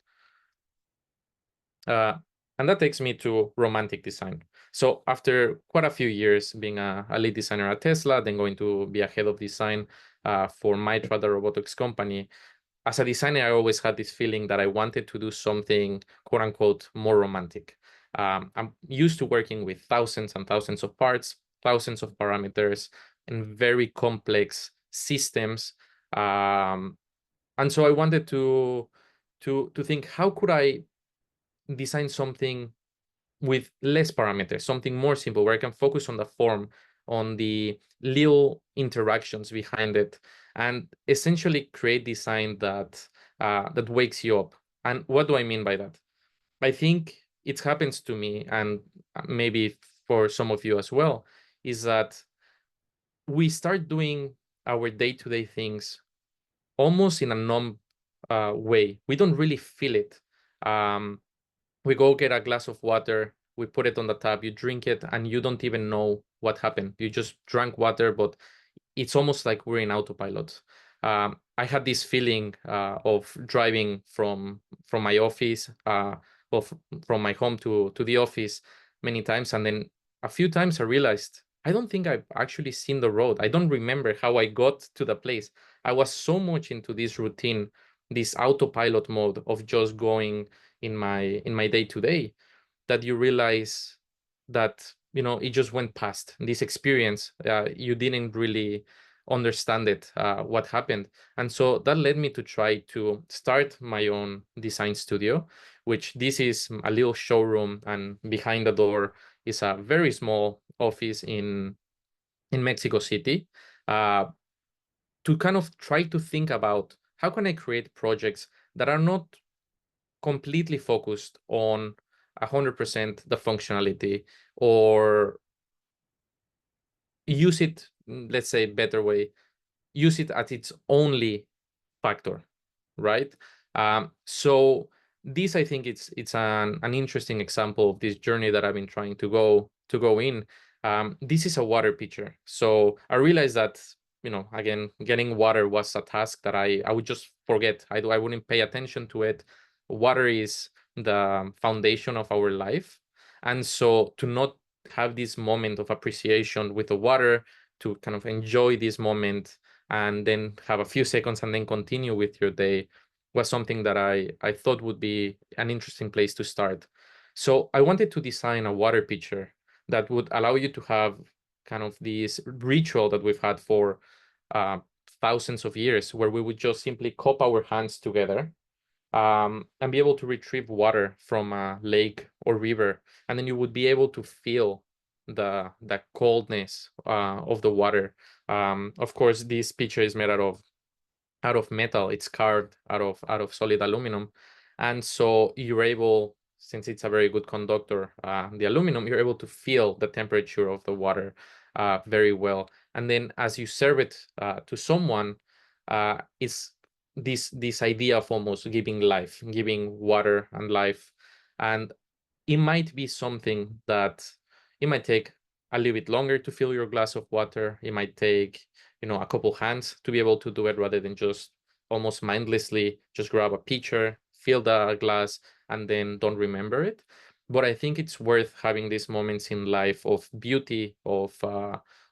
And that takes me to romantic design. So after quite a few years being a lead designer at Tesla, then going to be a head of design for Mitra, the robotics company, as a designer, I always had this feeling that I wanted to do something, quote unquote, more romantic. I'm used to working with thousands and thousands of parts, thousands of parameters, and very complex systems. And so I wanted to think, how could I design something with less parameters, something more simple, where I can focus on the form, on the little interactions behind it, and essentially create design that that wakes you up. And what do I mean by that? I think it happens to me, and maybe for some of you as well, is that we start doing our day-to-day things almost in a numb way. We don't really feel it. We go get a glass of water, we put it on the tap, you drink it, and you don't even know what happened. You just drank water, but it's almost like we're in autopilot. I had this feeling of driving from my office, from my home to the office many times, and then a few times I realized I don't think I've actually seen the road. I don't remember how I got to the place. I was so much into this routine, this autopilot mode of just going in my day to day, that you realize that, you know, it just went past this experience. You didn't really understand it, what happened. And so that led me to try to start my own design studio, which this is a little showroom, and behind the door is a very small office in Mexico City, to kind of try to think about how can I create projects that are not completely focused on 100% the functionality, or use it, let's say better way, use it at its only factor, right? So this, I think it's an interesting example of this journey that I've been trying to go in. This is a water pitcher. So I realized that, you know, again, getting water was a task that I would just forget. I wouldn't pay attention to it. Water is the foundation of our life. And so to not have this moment of appreciation with the water, to kind of enjoy this moment and then have a few seconds and then continue with your day, was something that I thought would be an interesting place to start. So I wanted to design a water pitcher that would allow you to have kind of this ritual that we've had for uh, thousands of years, where we would just simply cup our hands together, and be able to retrieve water from a lake or river, and then you would be able to feel the coldness of the water. Of course, this pitcher is made out of metal. It's carved out of solid aluminum, and so you're able, since it's a very good conductor, the aluminum, you're able to feel the temperature of the water very well. And then as you serve it to someone, is this idea of almost giving life, giving water and life. And it might be something that it might take a little bit longer to fill your glass of water. It might take, you know, a couple hands to be able to do it, rather than just almost mindlessly just grab a pitcher, fill the glass, and then don't remember it. But I think it's worth having these moments in life of beauty, of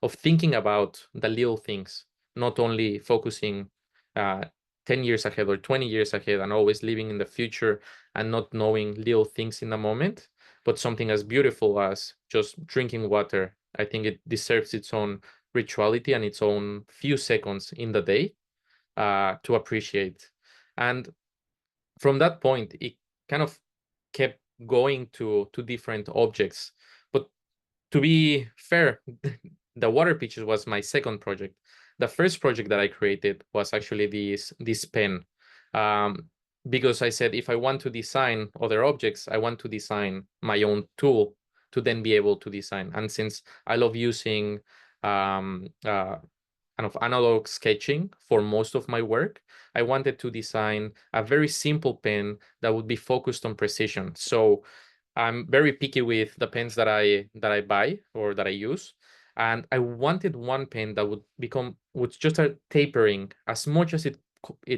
thinking about the little things, not only focusing 10 years ahead or 20 years ahead and always living in the future and not knowing little things in the moment, but something as beautiful as just drinking water. I think it deserves its own rituality and its own few seconds in the day to appreciate. And from that point, it kind of kept going to different objects. But to be fair, the water pitcher was my second project. The first project that I created was actually this pen. Because I said, if I want to design other objects, I want to design my own tool to then be able to design. And since I love using kind of analog sketching for most of my work, I wanted to design a very simple pen that would be focused on precision. So I'm very picky with the pens that I buy or that I use. And I wanted one pen that would just start tapering as much as it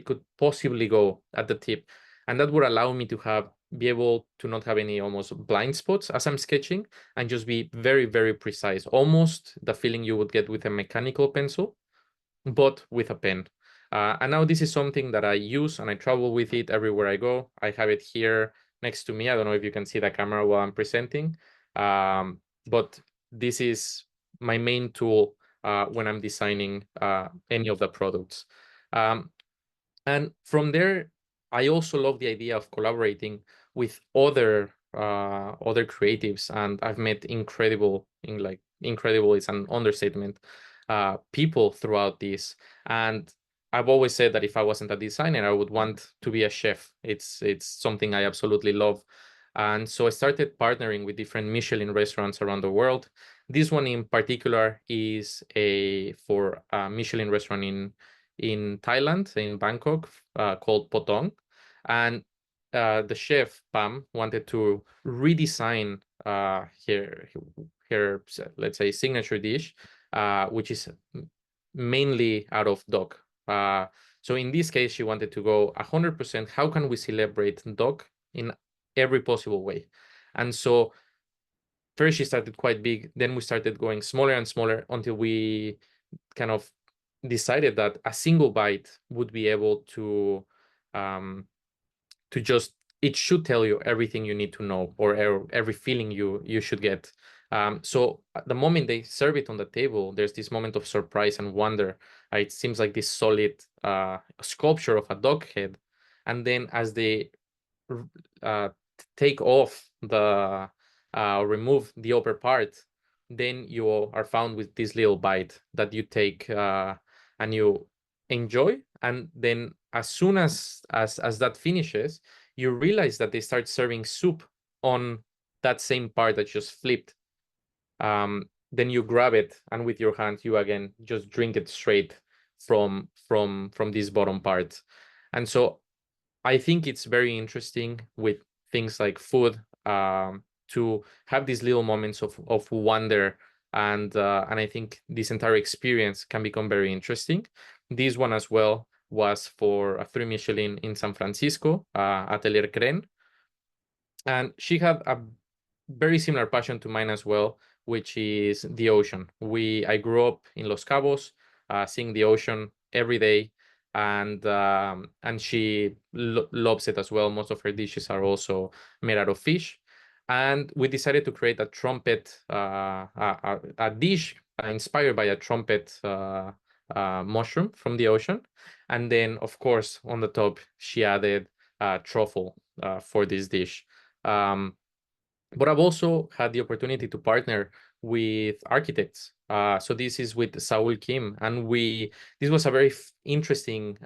could possibly go at the tip. And that would allow me to be able to not have any almost blind spots as I'm sketching, and just be very, very precise, almost the feeling you would get with a mechanical pencil, but with a pen. And now this is something that I use, and I travel with it everywhere I go. I have it here next to me. I don't know if you can see the camera while I'm presenting, but this is my main tool when I'm designing any of the products. And from there, I also love the idea of collaborating with other creatives, and I've met incredible is an understatement, people throughout this. And I've always said that if I wasn't a designer, I would want to be a chef. It's something I absolutely love. And so I started partnering with different Michelin restaurants around the world. This one in particular is for a Michelin restaurant in Thailand, in Bangkok, called Potong. And the chef, Pam, wanted to redesign her, let's say, signature dish, which is mainly out of duck. So in this case, she wanted to go 100%. How can we celebrate duck in every possible way? And so first she started quite big, then we started going smaller and smaller until we kind of decided that a single bite would be able to just, it should tell you everything you need to know, or every feeling you should get. So at the moment they serve it on the table, there's this moment of surprise and wonder. It seems like this solid sculpture of a dog head, and then as they uh, take off the remove the upper part, then you are found with this little bite that you take and you enjoy. And then as soon as that finishes, you realize that they start serving soup on that same part that just flipped. Then you grab it, and with your hand you again just drink it straight from this bottom part. And so I think it's very interesting with things like food, to have these little moments of wonder, and I think this entire experience can become very interesting. This one as well was for a 3 Michelin in San Francisco, Atelier Cren, and she had a very similar passion to mine as well, which is the ocean. I grew up in Los Cabos, seeing the ocean every day, and she loves it as well. Most of her dishes are also made out of fish, and we decided to create a trumpet, a dish inspired by a trumpet mushroom from the ocean, and then of course on the top she added truffle for this dish. But I've also had the opportunity to partner with architects. So this is with Saul Kim, and this was a very interesting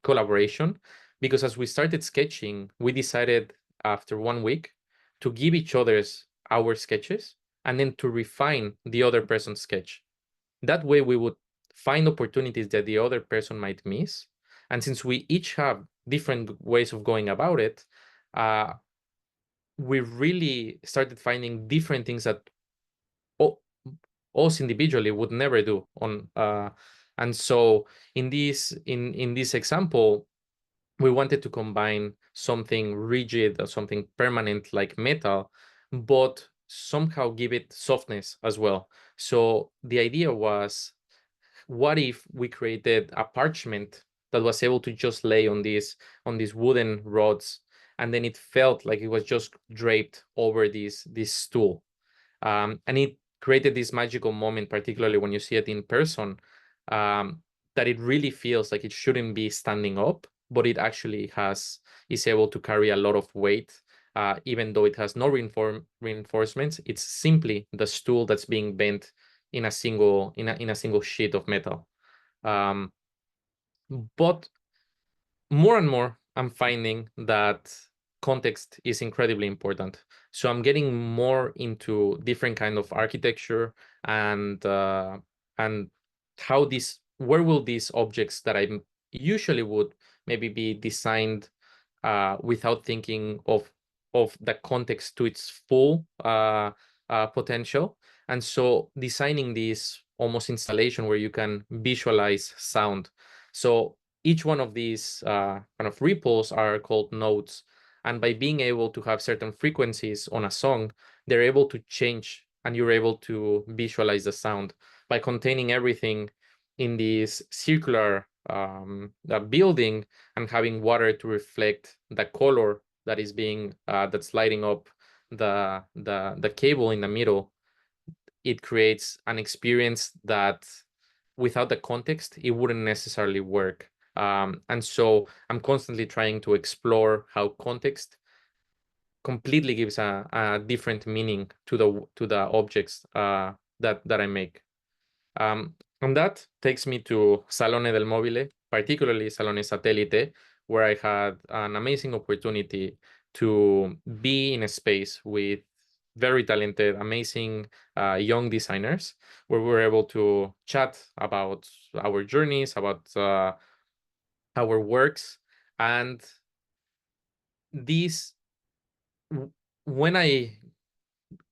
collaboration, because as we started sketching, we decided after 1 week to give each other's our sketches and then to refine the other person's sketch. That way we would find opportunities that the other person might miss. And since we each have different ways of going about it, we really started finding different things that us individually would never do on. And so in this example, we wanted to combine something rigid or something permanent like metal, but somehow give it softness as well. So the idea was, what if we created a parchment that was able to just lay on these wooden rods, and then it felt like it was just draped over this stool, and it created this magical moment, particularly when you see it in person, that it really feels like it shouldn't be standing up, but it actually is able to carry a lot of weight, even though it has no reinforcements. It's simply the stool that's being bent in a single sheet of metal. But more and more, I'm finding that context is incredibly important. So I'm getting more into different kind of architecture, and where will these objects that I usually would maybe be designed without thinking of the context to its full potential. And so designing this almost installation where you can visualize sound. So each one of these kind of ripples are called notes. And by being able to have certain frequencies on a song, they're able to change, and you're able to visualize the sound by containing everything in this circular building, and having water to reflect the color that is being that's lighting up the cable in the middle. It creates an experience that without the context it wouldn't necessarily work. And so I'm constantly trying to explore how context completely gives a different meaning to the objects that I make. And that takes me to Salone del Mobile, particularly SaloneSatellite, where I had an amazing opportunity to be in a space with very talented, amazing young designers, where we were able to chat about our journeys, about our works. And this, when I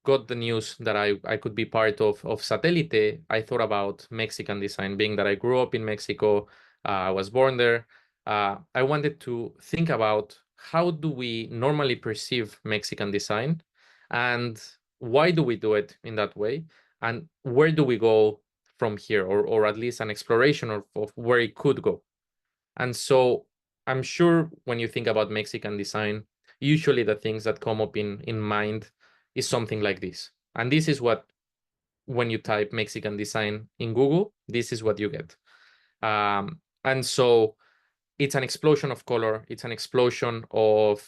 got the news that I could be part of Satellite, I thought about Mexican design. Being that I grew up in Mexico, I was born there. I wanted to think about how do we normally perceive Mexican design, and why do we do it in that way, and where do we go from here, or at least an exploration of where it could go. And so I'm sure when you think about Mexican design, usually the things that come up in mind is something like this. And this is what, when you type Mexican design in Google, this is what you get. And so it's an explosion of color. It's an explosion of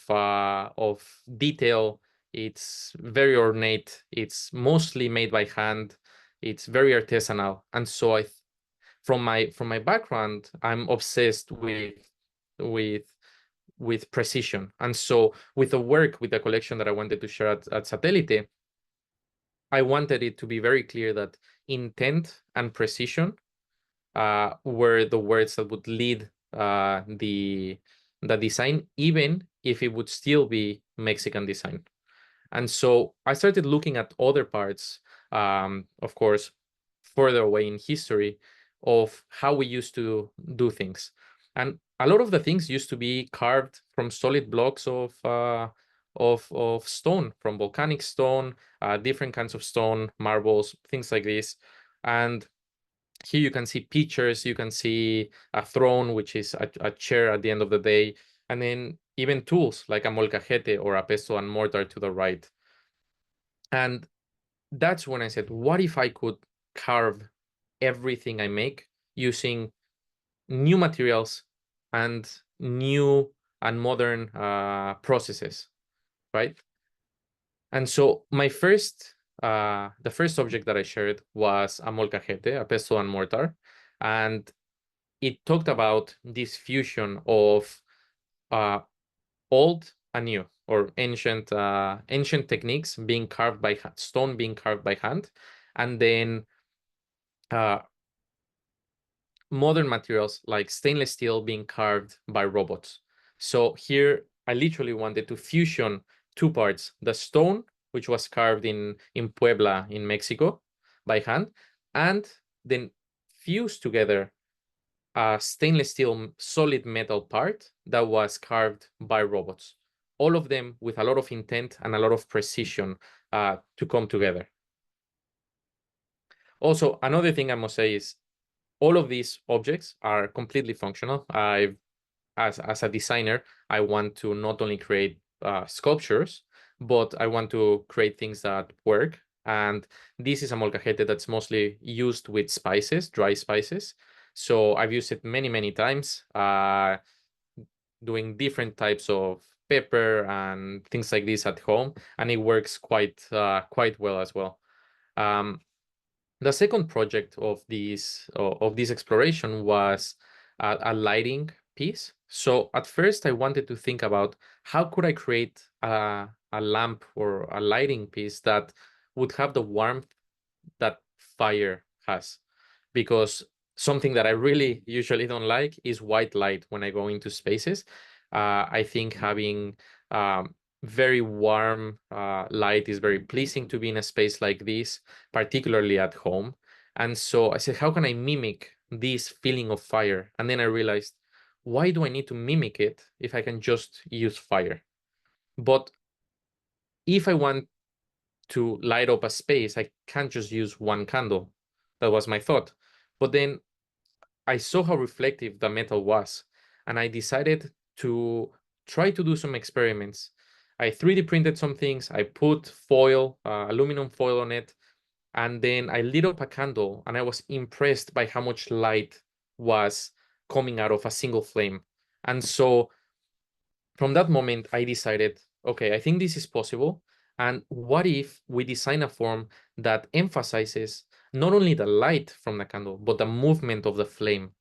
detail. It's very ornate. It's mostly made by hand. It's very artisanal. And so from my background, I'm obsessed with precision. And so with the work, with the collection that I wanted to share at Satellite, I wanted it to be very clear that intent and precision were the words that would lead the design, even if it would still be Mexican design. And so I started looking at other parts, of course, further away in history, of how we used to do things. And a lot of the things used to be carved from solid blocks of stone, from volcanic stone, different kinds of stone, marbles, things like this. And here you can see pictures, you can see a throne, which is a chair at the end of the day, and then even tools like a molcajete or a pestle and mortar to the right. And that's when I said, what if I could carve everything I make using new materials and new and modern processes, right? And so the first object that I shared was a molcajete, a pestle and mortar, and it talked about this fusion of old and new, or ancient techniques being carved by stone, being carved by hand, and then modern materials like stainless steel being carved by robots. So here I literally wanted to fusion two parts: the stone, which was carved in Puebla in Mexico by hand, and then fuse together a stainless steel solid metal part that was carved by robots, all of them with a lot of intent and a lot of precision to come together. Also, another thing I must say is all of these objects are completely functional. As a designer, I want to not only create sculptures, but I want to create things that work. And this is a molcajete that's mostly used with spices, dry spices. So I've used it many, many times, doing different types of pepper and things like this at home, and it works quite well as well. The second project of this exploration was a lighting piece. So at first I wanted to think about how could I create a lamp or a lighting piece that would have the warmth that fire has, because something that I really usually don't like is white light when I go into spaces. I think having very warm light is very pleasing to be in a space like this, particularly at home. And so I said, how can I mimic this feeling of fire? And then I realized, why do I need to mimic it if I can just use fire? But if I want to light up a space, I can't just use one candle. That was my thought. But then I saw how reflective the metal was, and I decided to try to do some experiments. I 3D printed some things. I put foil, aluminum foil on it, and then I lit up a candle, and I was impressed by how much light was coming out of a single flame. And so from that moment, I decided, okay, I think this is possible. And what if we design a form that emphasizes not only the light from the candle, but the movement of the flame?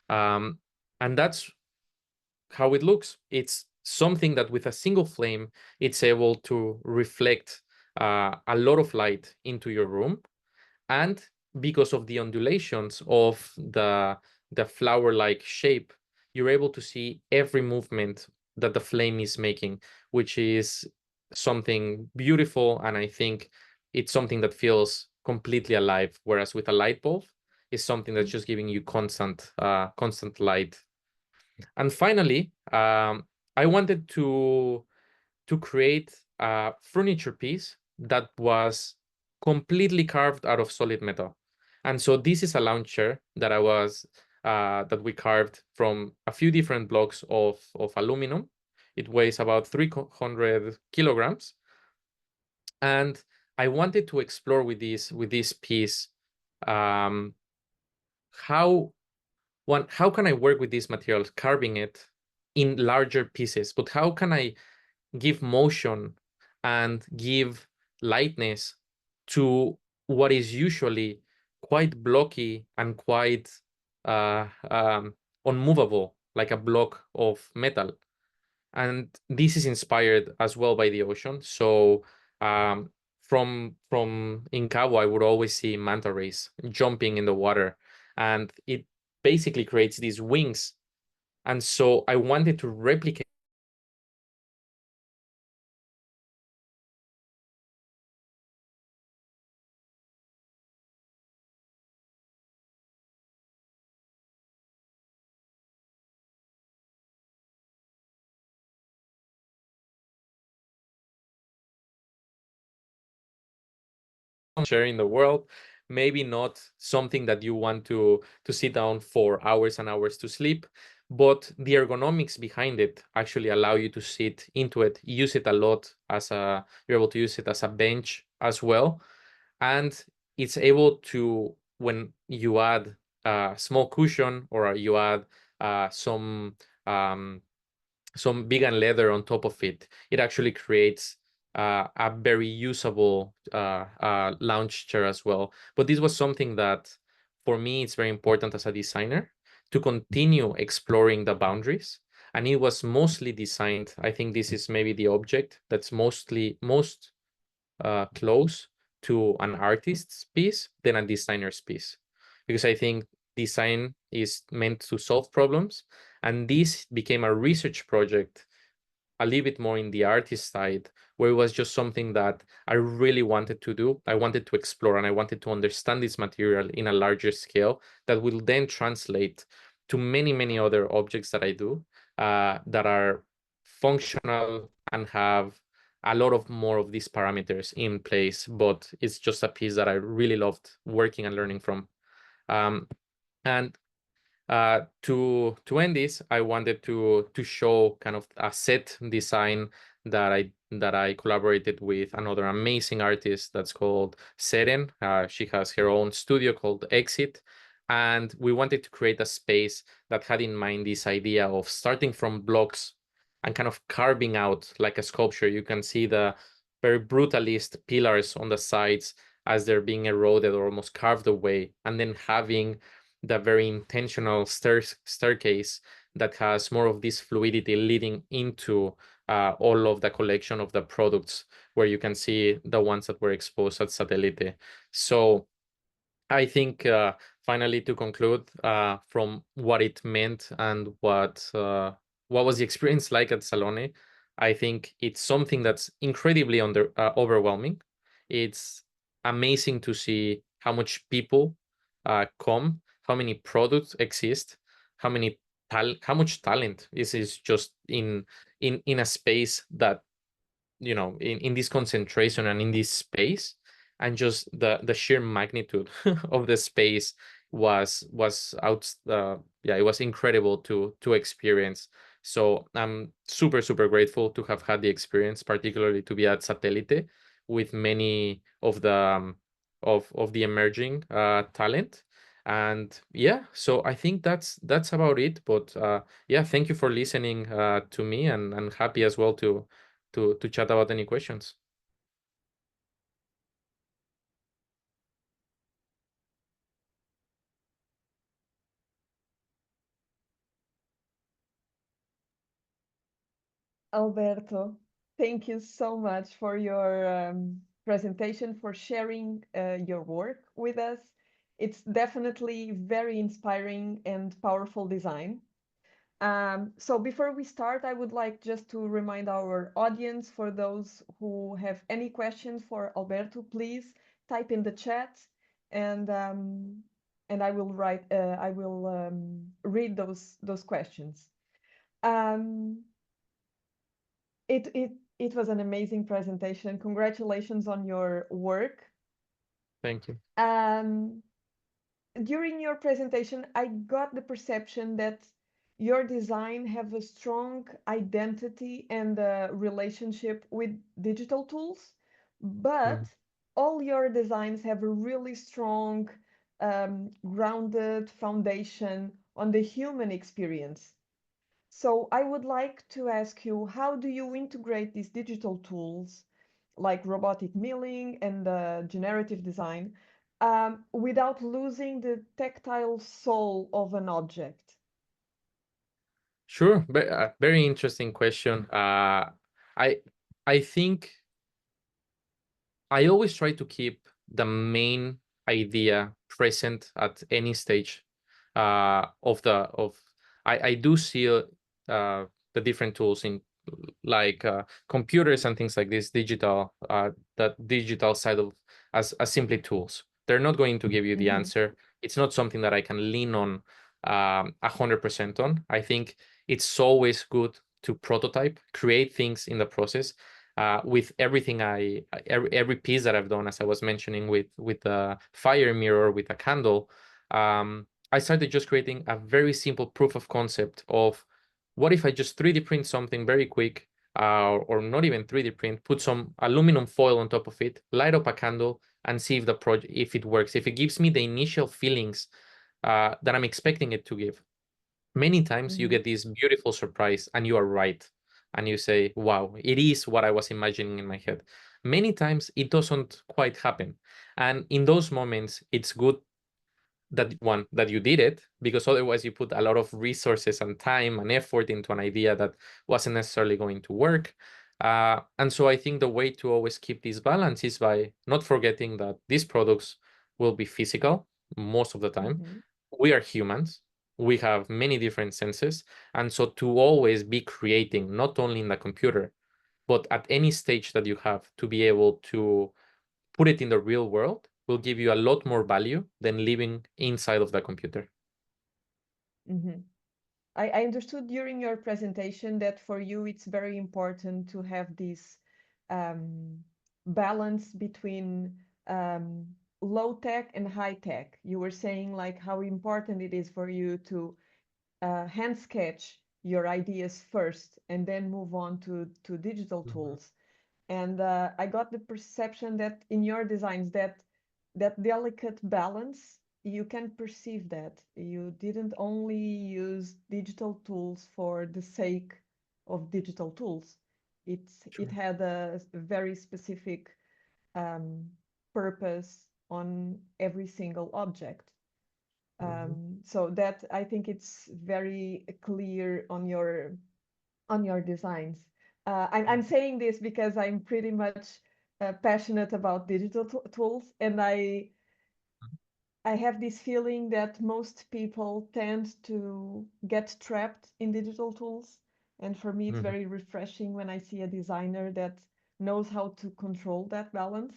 And that's how it looks. It's something that with a single flame, it's able to reflect a lot of light into your room. And because of the undulations of the flower-like shape, you're able to see every movement that the flame is making, which is something beautiful. And I think it's something that feels completely alive. Whereas with a light bulb, it's something that's just giving you constant light. And finally, I wanted to create a furniture piece that was completely carved out of solid metal. And so this is a lounge chair that that we carved from a few different blocks of aluminum. It weighs about 300 kilograms. And I wanted to explore with this piece um, how can I work with these materials, carving it in larger pieces, but how can I give motion and give lightness to what is usually quite blocky and quite unmovable, like a block of metal. And this is inspired as well by the ocean. So um, from in Cabo, I would always see manta rays jumping in the water, and it basically creates these wings. And so I wanted to replicate sharing the world. Maybe not something that you want to sit down for hours and hours to sleep, but the ergonomics behind it actually allow you to sit into it, use it a lot you're able to use it as a bench as well. And it's able to, when you add a small cushion or you add some vegan leather on top of it, it actually creates a very usable lounge chair as well. But this was something that, for me, it's very important as a designer to continue exploring the boundaries. And it was mostly designed, I think this is maybe the object that's most close to an artist's piece than a designer's piece. Because I think design is meant to solve problems. And this became a research project a little bit more in the artist side, where it was just something that I really wanted to do. I wanted to explore and I wanted to understand this material in a larger scale that will then translate to many, many other objects that I do that are functional and have a lot of more of these parameters in place, but it's just a piece that I really loved working and learning from. And to end this, I wanted to show kind of a set design that I collaborated with another amazing artist that's called Seren. She has her own studio called Exit, and we wanted to create a space that had in mind this idea of starting from blocks and kind of carving out like a sculpture. You can see the very brutalist pillars on the sides as they're being eroded or almost carved away, and then having the very intentional staircase that has more of this fluidity leading into all of the collection of the products, where you can see the ones that were exposed at Satellite. So I think finally, to conclude from what it meant and what was the experience like at Salone, I think it's something that's incredibly overwhelming. It's amazing to see how much people come, how many products exist, how much talent is just in a space that, in this concentration and in this space, and just the sheer magnitude of the space was out. Yeah, it was incredible to experience. So I'm super, super grateful to have had the experience, particularly to be at Satellite with many of the emerging talent. And yeah, so I think that's about it. But yeah, thank you for listening to me, and happy as well to chat about any questions. Alberto, thank you so much for your presentation, for sharing your work with us. It's definitely very inspiring and powerful design. So before we start, I would like just to remind our audience, for those who have any questions for Alberto, please type in the chat, and I will read those questions. Um, It was an amazing presentation. Congratulations on your work. Thank you. During your presentation, I got the perception that your design have a strong identity and a relationship with digital tools, but all your designs have a really strong grounded foundation on the human experience. So I would like to ask you, how do you integrate these digital tools like robotic milling and generative design without losing the tactile soul of an object? Sure, very interesting question. I think I always try to keep the main idea present at any stage of the of. I do see the different tools in like computers and things like this, digital that digital side of as simply tools. They're not going to give you the answer. It's not something that I can lean on 100% on. I think it's always good to prototype, create things in the process. With everything every piece that I've done, as I was mentioning with the fire mirror, with a candle, I started just creating a very simple proof of concept of what if I just 3D print something very quick, or not even 3D print, put some aluminum foil on top of it, light up a candle, and see if the project, if it works, if it gives me the initial feelings that I'm expecting it to give. Many times you get this beautiful surprise and you are right. And you say, wow, it is what I was imagining in my head. Many times it doesn't quite happen. And in those moments, it's good that you did it, because otherwise you put a lot of resources and time and effort into an idea that wasn't necessarily going to work. And so I think the way to always keep this balance is by not forgetting that these products will be physical most of the time. We are humans. We have many different senses. And so to always be creating, not only in the computer, but at any stage that you have, to be able to put it in the real world, will give you a lot more value than living inside of the computer. I understood during your presentation that for you it's very important to have this balance between low tech and high tech. You were saying like how important it is for you to hand sketch your ideas first and then move on to digital tools. And I got the perception that in your designs that delicate balance, you can perceive that you didn't only use digital tools for the sake of digital tools. It had a very specific purpose on every single object. So that, I think it's very clear on your designs. I'm saying this because I'm pretty much passionate about digital tools, and I have this feeling that most people tend to get trapped in digital tools. And for me, it's very refreshing when I see a designer that knows how to control that balance.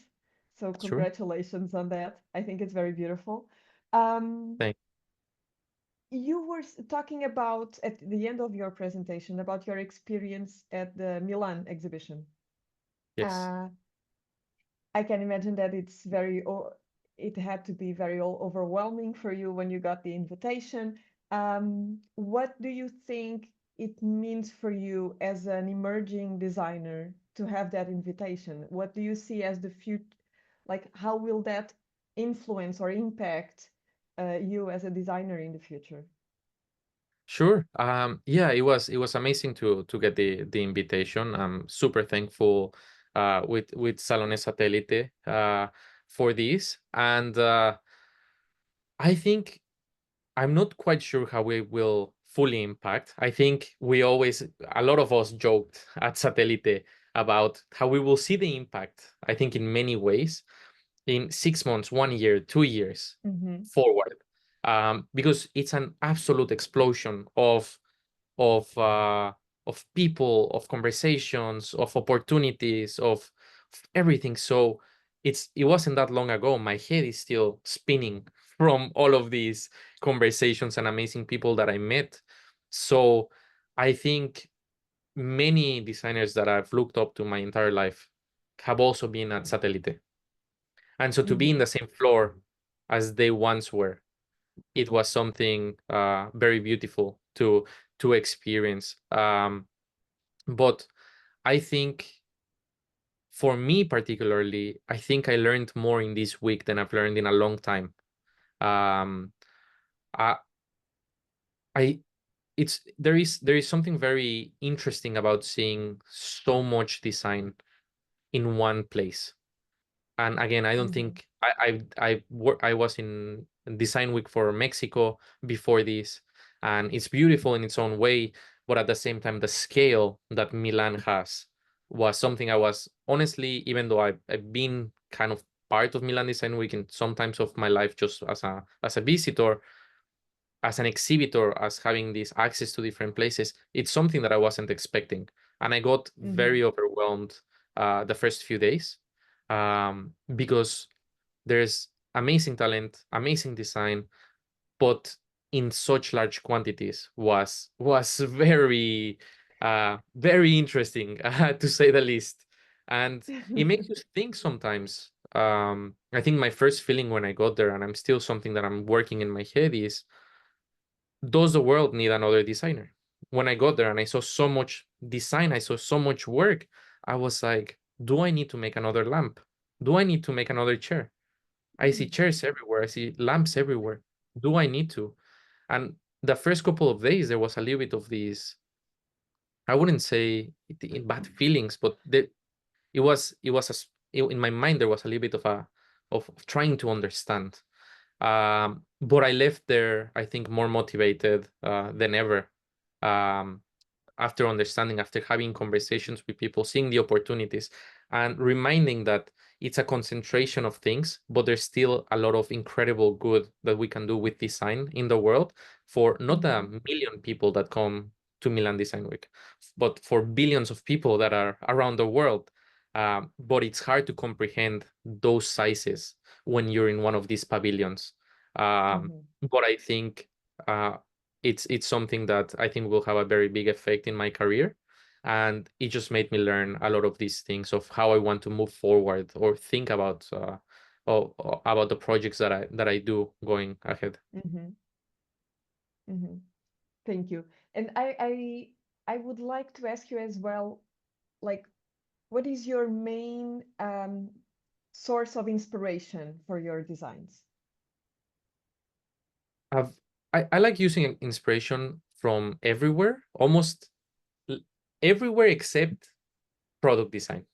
So congratulations on that. I think it's very beautiful. Thanks. You were talking about, at the end of your presentation, about your experience at the Milan exhibition. Yes. I can imagine that it had to be very overwhelming for you when you got the invitation. What do you think it means for you as an emerging designer to have that invitation? What do you see as the future? Like, how will that influence or impact you as a designer in the future? Sure. Yeah, it was amazing to get the invitation. I'm super thankful with SaloneSatellite for this. And I think I'm not quite sure how it will fully impact. I think a lot of us joked at Satellite about how we will see the impact, I think, in many ways, in 6 months, 1 year, 2 years forward. Because it's an absolute explosion of people, of conversations, of opportunities, of everything. So it wasn't that long ago. My head is still spinning from all of these conversations and amazing people that I met. So I think many designers that I've looked up to my entire life have also been at Satellite. And so to be in the same floor as they once were, it was something very beautiful to experience. But I think for me particularly, I think I learned more in this week than I've learned in a long time. Um, I, I there is something very interesting about seeing so much design in one place. And again, I don't think I was in Design Week for Mexico before this, and it's beautiful in its own way, but at the same time, the scale that Milan has was something I was honestly, even though I've been kind of part of Milan Design Week in sometimes of my life just as a visitor, as an exhibitor, as having this access to different places, it's something that I wasn't expecting. And I got very overwhelmed the first few days because there's amazing talent, amazing design, but in such large quantities was very very interesting to say the least. And it makes you think sometimes. I think my first feeling when I got there, and I'm still something that I'm working in my head, is, does the world need another designer? When I got there and I saw so much design, I saw so much work, I was like, do I need to make another lamp? Do I need to make another chair? I see chairs everywhere. I see lamps everywhere. Do I need to? And the first couple of days, there was a little bit of these, I wouldn't say bad feelings, but in my mind, there was a little bit of of trying to understand. But I left there, I think, more motivated than ever. Um, After understanding, after having conversations with people, seeing the opportunities, and reminding that it's a concentration of things, but there's still a lot of incredible good that we can do with design in the world for not a million people that come to Milan Design Week, but for billions of people that are around the world. But it's hard to comprehend those sizes when you're in one of these pavilions. But I think it's something that I think will have a very big effect in my career. And it just made me learn a lot of these things of how I want to move forward or think about about the projects that I do going ahead. Thank you. And I would like to ask you as well, like, what is your main source of inspiration for your designs? I like using inspiration from everywhere, almost everywhere except product design.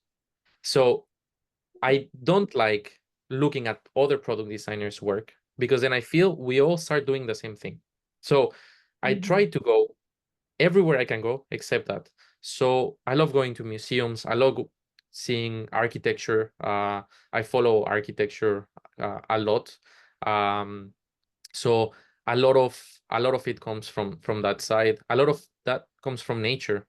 So I don't like looking at other product designers' work, because then I feel we all start doing the same thing. So I try to go everywhere I can go except that. So I love going to museums. I love seeing architecture. I follow architecture a lot. Um, so a lot of it comes from that side. A lot of that comes from nature,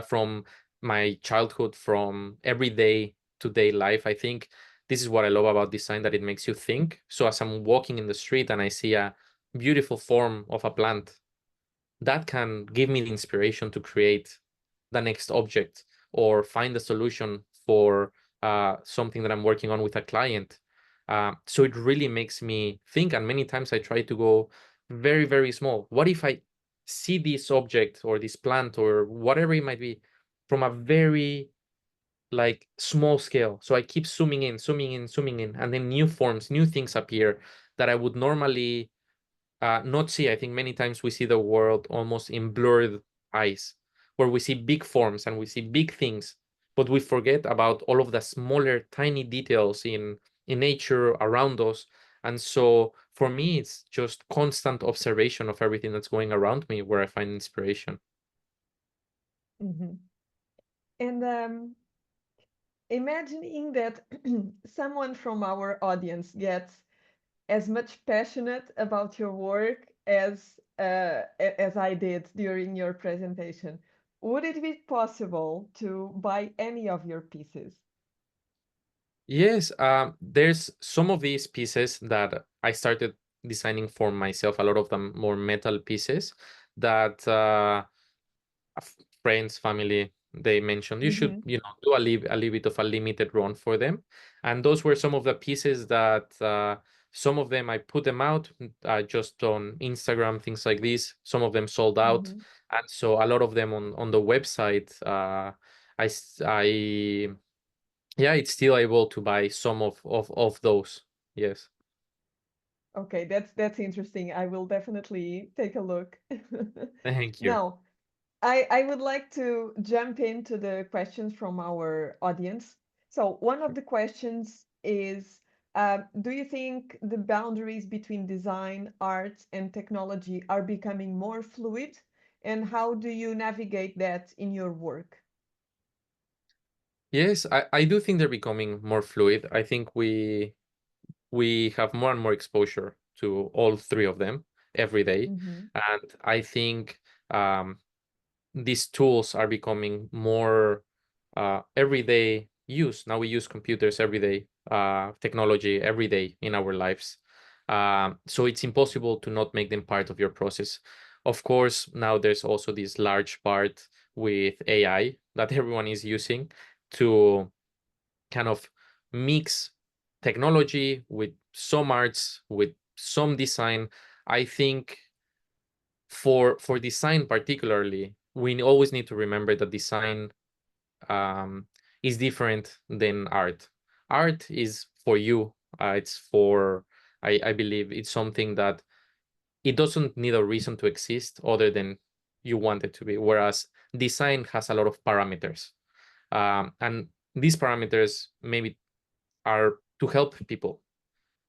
from my childhood, from everyday to day life. I think this is what I love about design, that it makes you think. So as I'm walking in the street and I see a beautiful form of a plant, that can give me the inspiration to create the next object or find a solution for something that I'm working on with a client. So it really makes me think. And many times I try to go very, very small. What if I see this object or this plant or whatever it might be from a very like small scale? So I keep zooming in, zooming in, zooming in, and then new forms, new things appear that I would normally not see. I think many times we see the world almost in blurred eyes, where we see big forms and we see big things, but we forget about all of the smaller, tiny details in nature around us. And so for me, it's just constant observation of everything that's going around me where I find inspiration. And imagining that someone from our audience gets as much passionate about your work as I did during your presentation, would it be possible to buy any of your pieces? Yes, there's some of these pieces that I started designing for myself, a lot of them more metal pieces that friends, family, they mentioned you should, Mm-hmm. do a little bit of a limited run for them. And those were some of the pieces that some of them I put them out just on Instagram, things like this. Some of them sold out. Mm-hmm. And so a lot of them on the website, I yeah, it's still able to buy some of those. Yes. Okay, that's interesting. I will definitely take a look. Thank you. Now, I would like to jump into the questions from our audience. So one of the questions is, do you think the boundaries between design, art, and technology are becoming more fluid? And how do you navigate that in your work? Yes, I do think they're becoming more fluid. I think we have more and more exposure to all three of them every day. Mm-hmm. And I think um, these tools are becoming more everyday use. Now we use computers every day, technology every day in our lives. So it's impossible to not make them part of your process. Of course, now there's also this large part with AI that everyone is using to kind of mix technology with some arts, with some design. I think for design particularly, we always need to remember that design um, is different than art. Art is for you. It's for I believe it's something that it doesn't need a reason to exist other than you want it to be. Whereas design has a lot of parameters, and these parameters maybe are to help people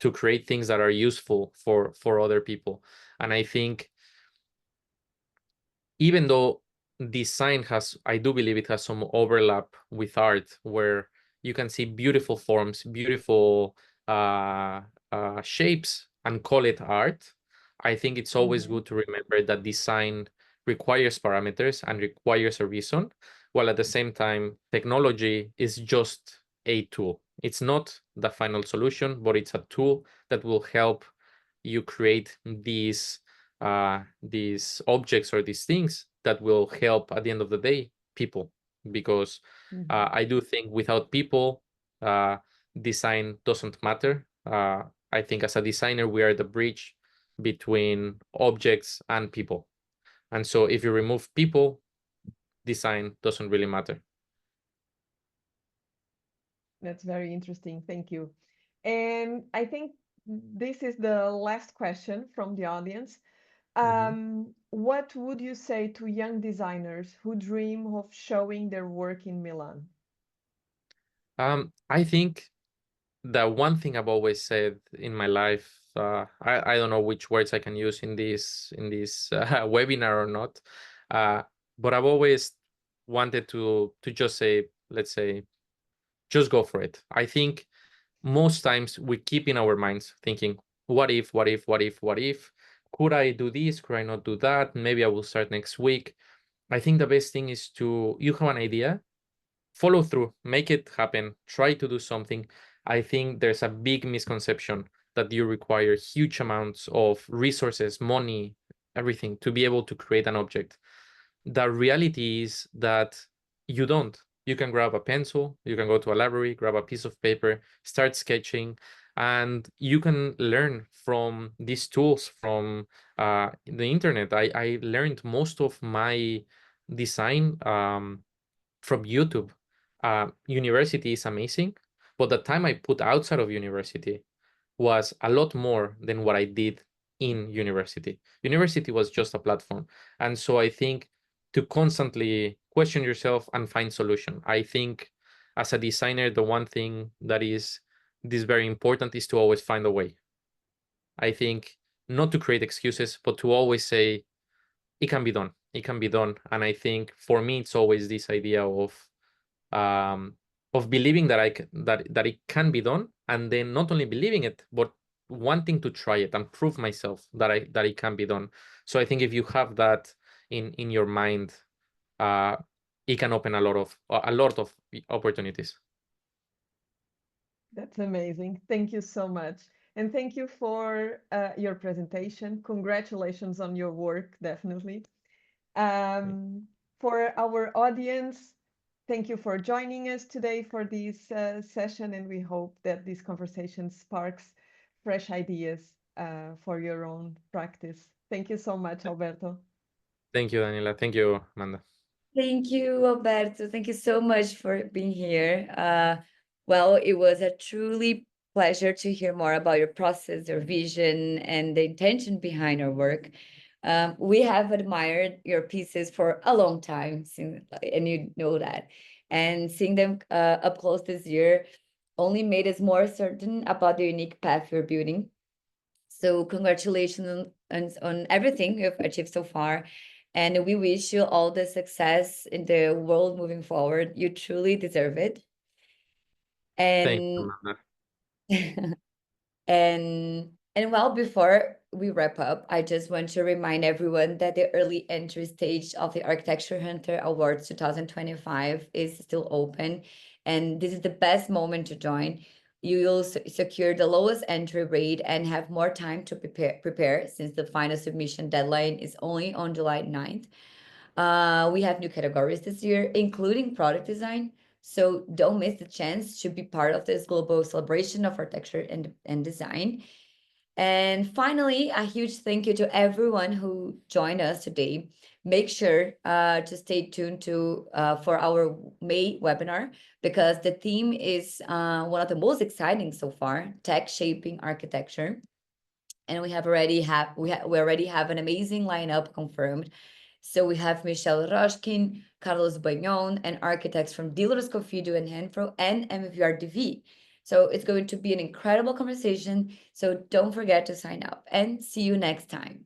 to create things that are useful for other people. And I think even though design has, I do believe it has some overlap with art, where you can see beautiful forms, beautiful shapes, and call it art. I think it's always Mm-hmm. good to remember that design requires parameters and requires a reason, while at the same time, technology is just a tool. It's not the final solution, but it's a tool that will help you create these objects or these things that will help at the end of the day people, because Mm-hmm. I do think without people, uh, design doesn't matter. I think as a designer we are the bridge between objects and people, and so if you remove people, design doesn't really matter. That's very interesting. Thank you. And I think this is the last question from the audience. Mhm. What would you say to young designers who dream of showing their work in Milan? I think the one thing I've always said in my life, I don't know which words I can use in this webinar or not, uh, but I've always wanted to just say, let's say, just go for it. I think most times we keep in our minds thinking, what if, what if, what if, what if? Could I do this? Could I not do that? Maybe I will start next week. I think the best thing is to, you have an idea, follow through, make it happen, try to do something. I think there's a big misconception that you require huge amounts of resources, money, everything to be able to create an object. The reality is that you don't. You can grab a pencil, you can go to a library, grab a piece of paper, start sketching, and you can learn from these tools from the internet. I learned most of my design from YouTube. University is amazing, but the time I put outside of university was a lot more than what I did in university. University was just a platform. And so I think to constantly question yourself and find solution. I think as a designer, the one thing that is this very important is to always find a way. I think not to create excuses, but to always say it can be done. It can be done. And I think for me, it's always this idea um, of believing that that it can be done, and then not only believing it, but wanting to try it and prove myself that it can be done. So I think if you have that in your mind, uh, it can open a lot of opportunities. That's amazing. Thank you so much. And thank you for your presentation. Congratulations on your work, definitely. Um, For our audience, thank you for joining us today for this session, and we hope that this conversation sparks fresh ideas for your own practice. Thank you so much, Alberto. Thank you, Daniela. Thank you, Amanda. Thank you, Alberto. Thank you so much for being here. Well, it was a truly pleasure to hear more about your process, your vision, and the intention behind our work. We have admired your pieces for a long time, and you know that. And seeing them up close this year only made us more certain about the unique path you're building. So congratulations on everything you've achieved so far. And we wish you all the success in the world moving forward. You truly deserve it. Thank you, And Amanda. and well, before we wrap up, I just want to remind everyone that the early entry stage of the Architecture Hunter Awards 2025 is still open, and this is the best moment to join. You will secure the lowest entry rate and have more time to prepare since the final submission deadline is only on July 9th. We have new categories this year, including product design. So don't miss the chance to be part of this global celebration of architecture and design. And finally, a huge thank you to everyone who joined us today. Make sure to stay tuned for our May webinar, because the theme is one of the most exciting so far: tech shaping architecture. And we already have an amazing lineup confirmed. So we have Michelle Roshkin, Carlos Bagnon, and architects from Dealers Cofido and Henfro and MVRDV. So it's going to be an incredible conversation. So don't forget to sign up, and see you next time.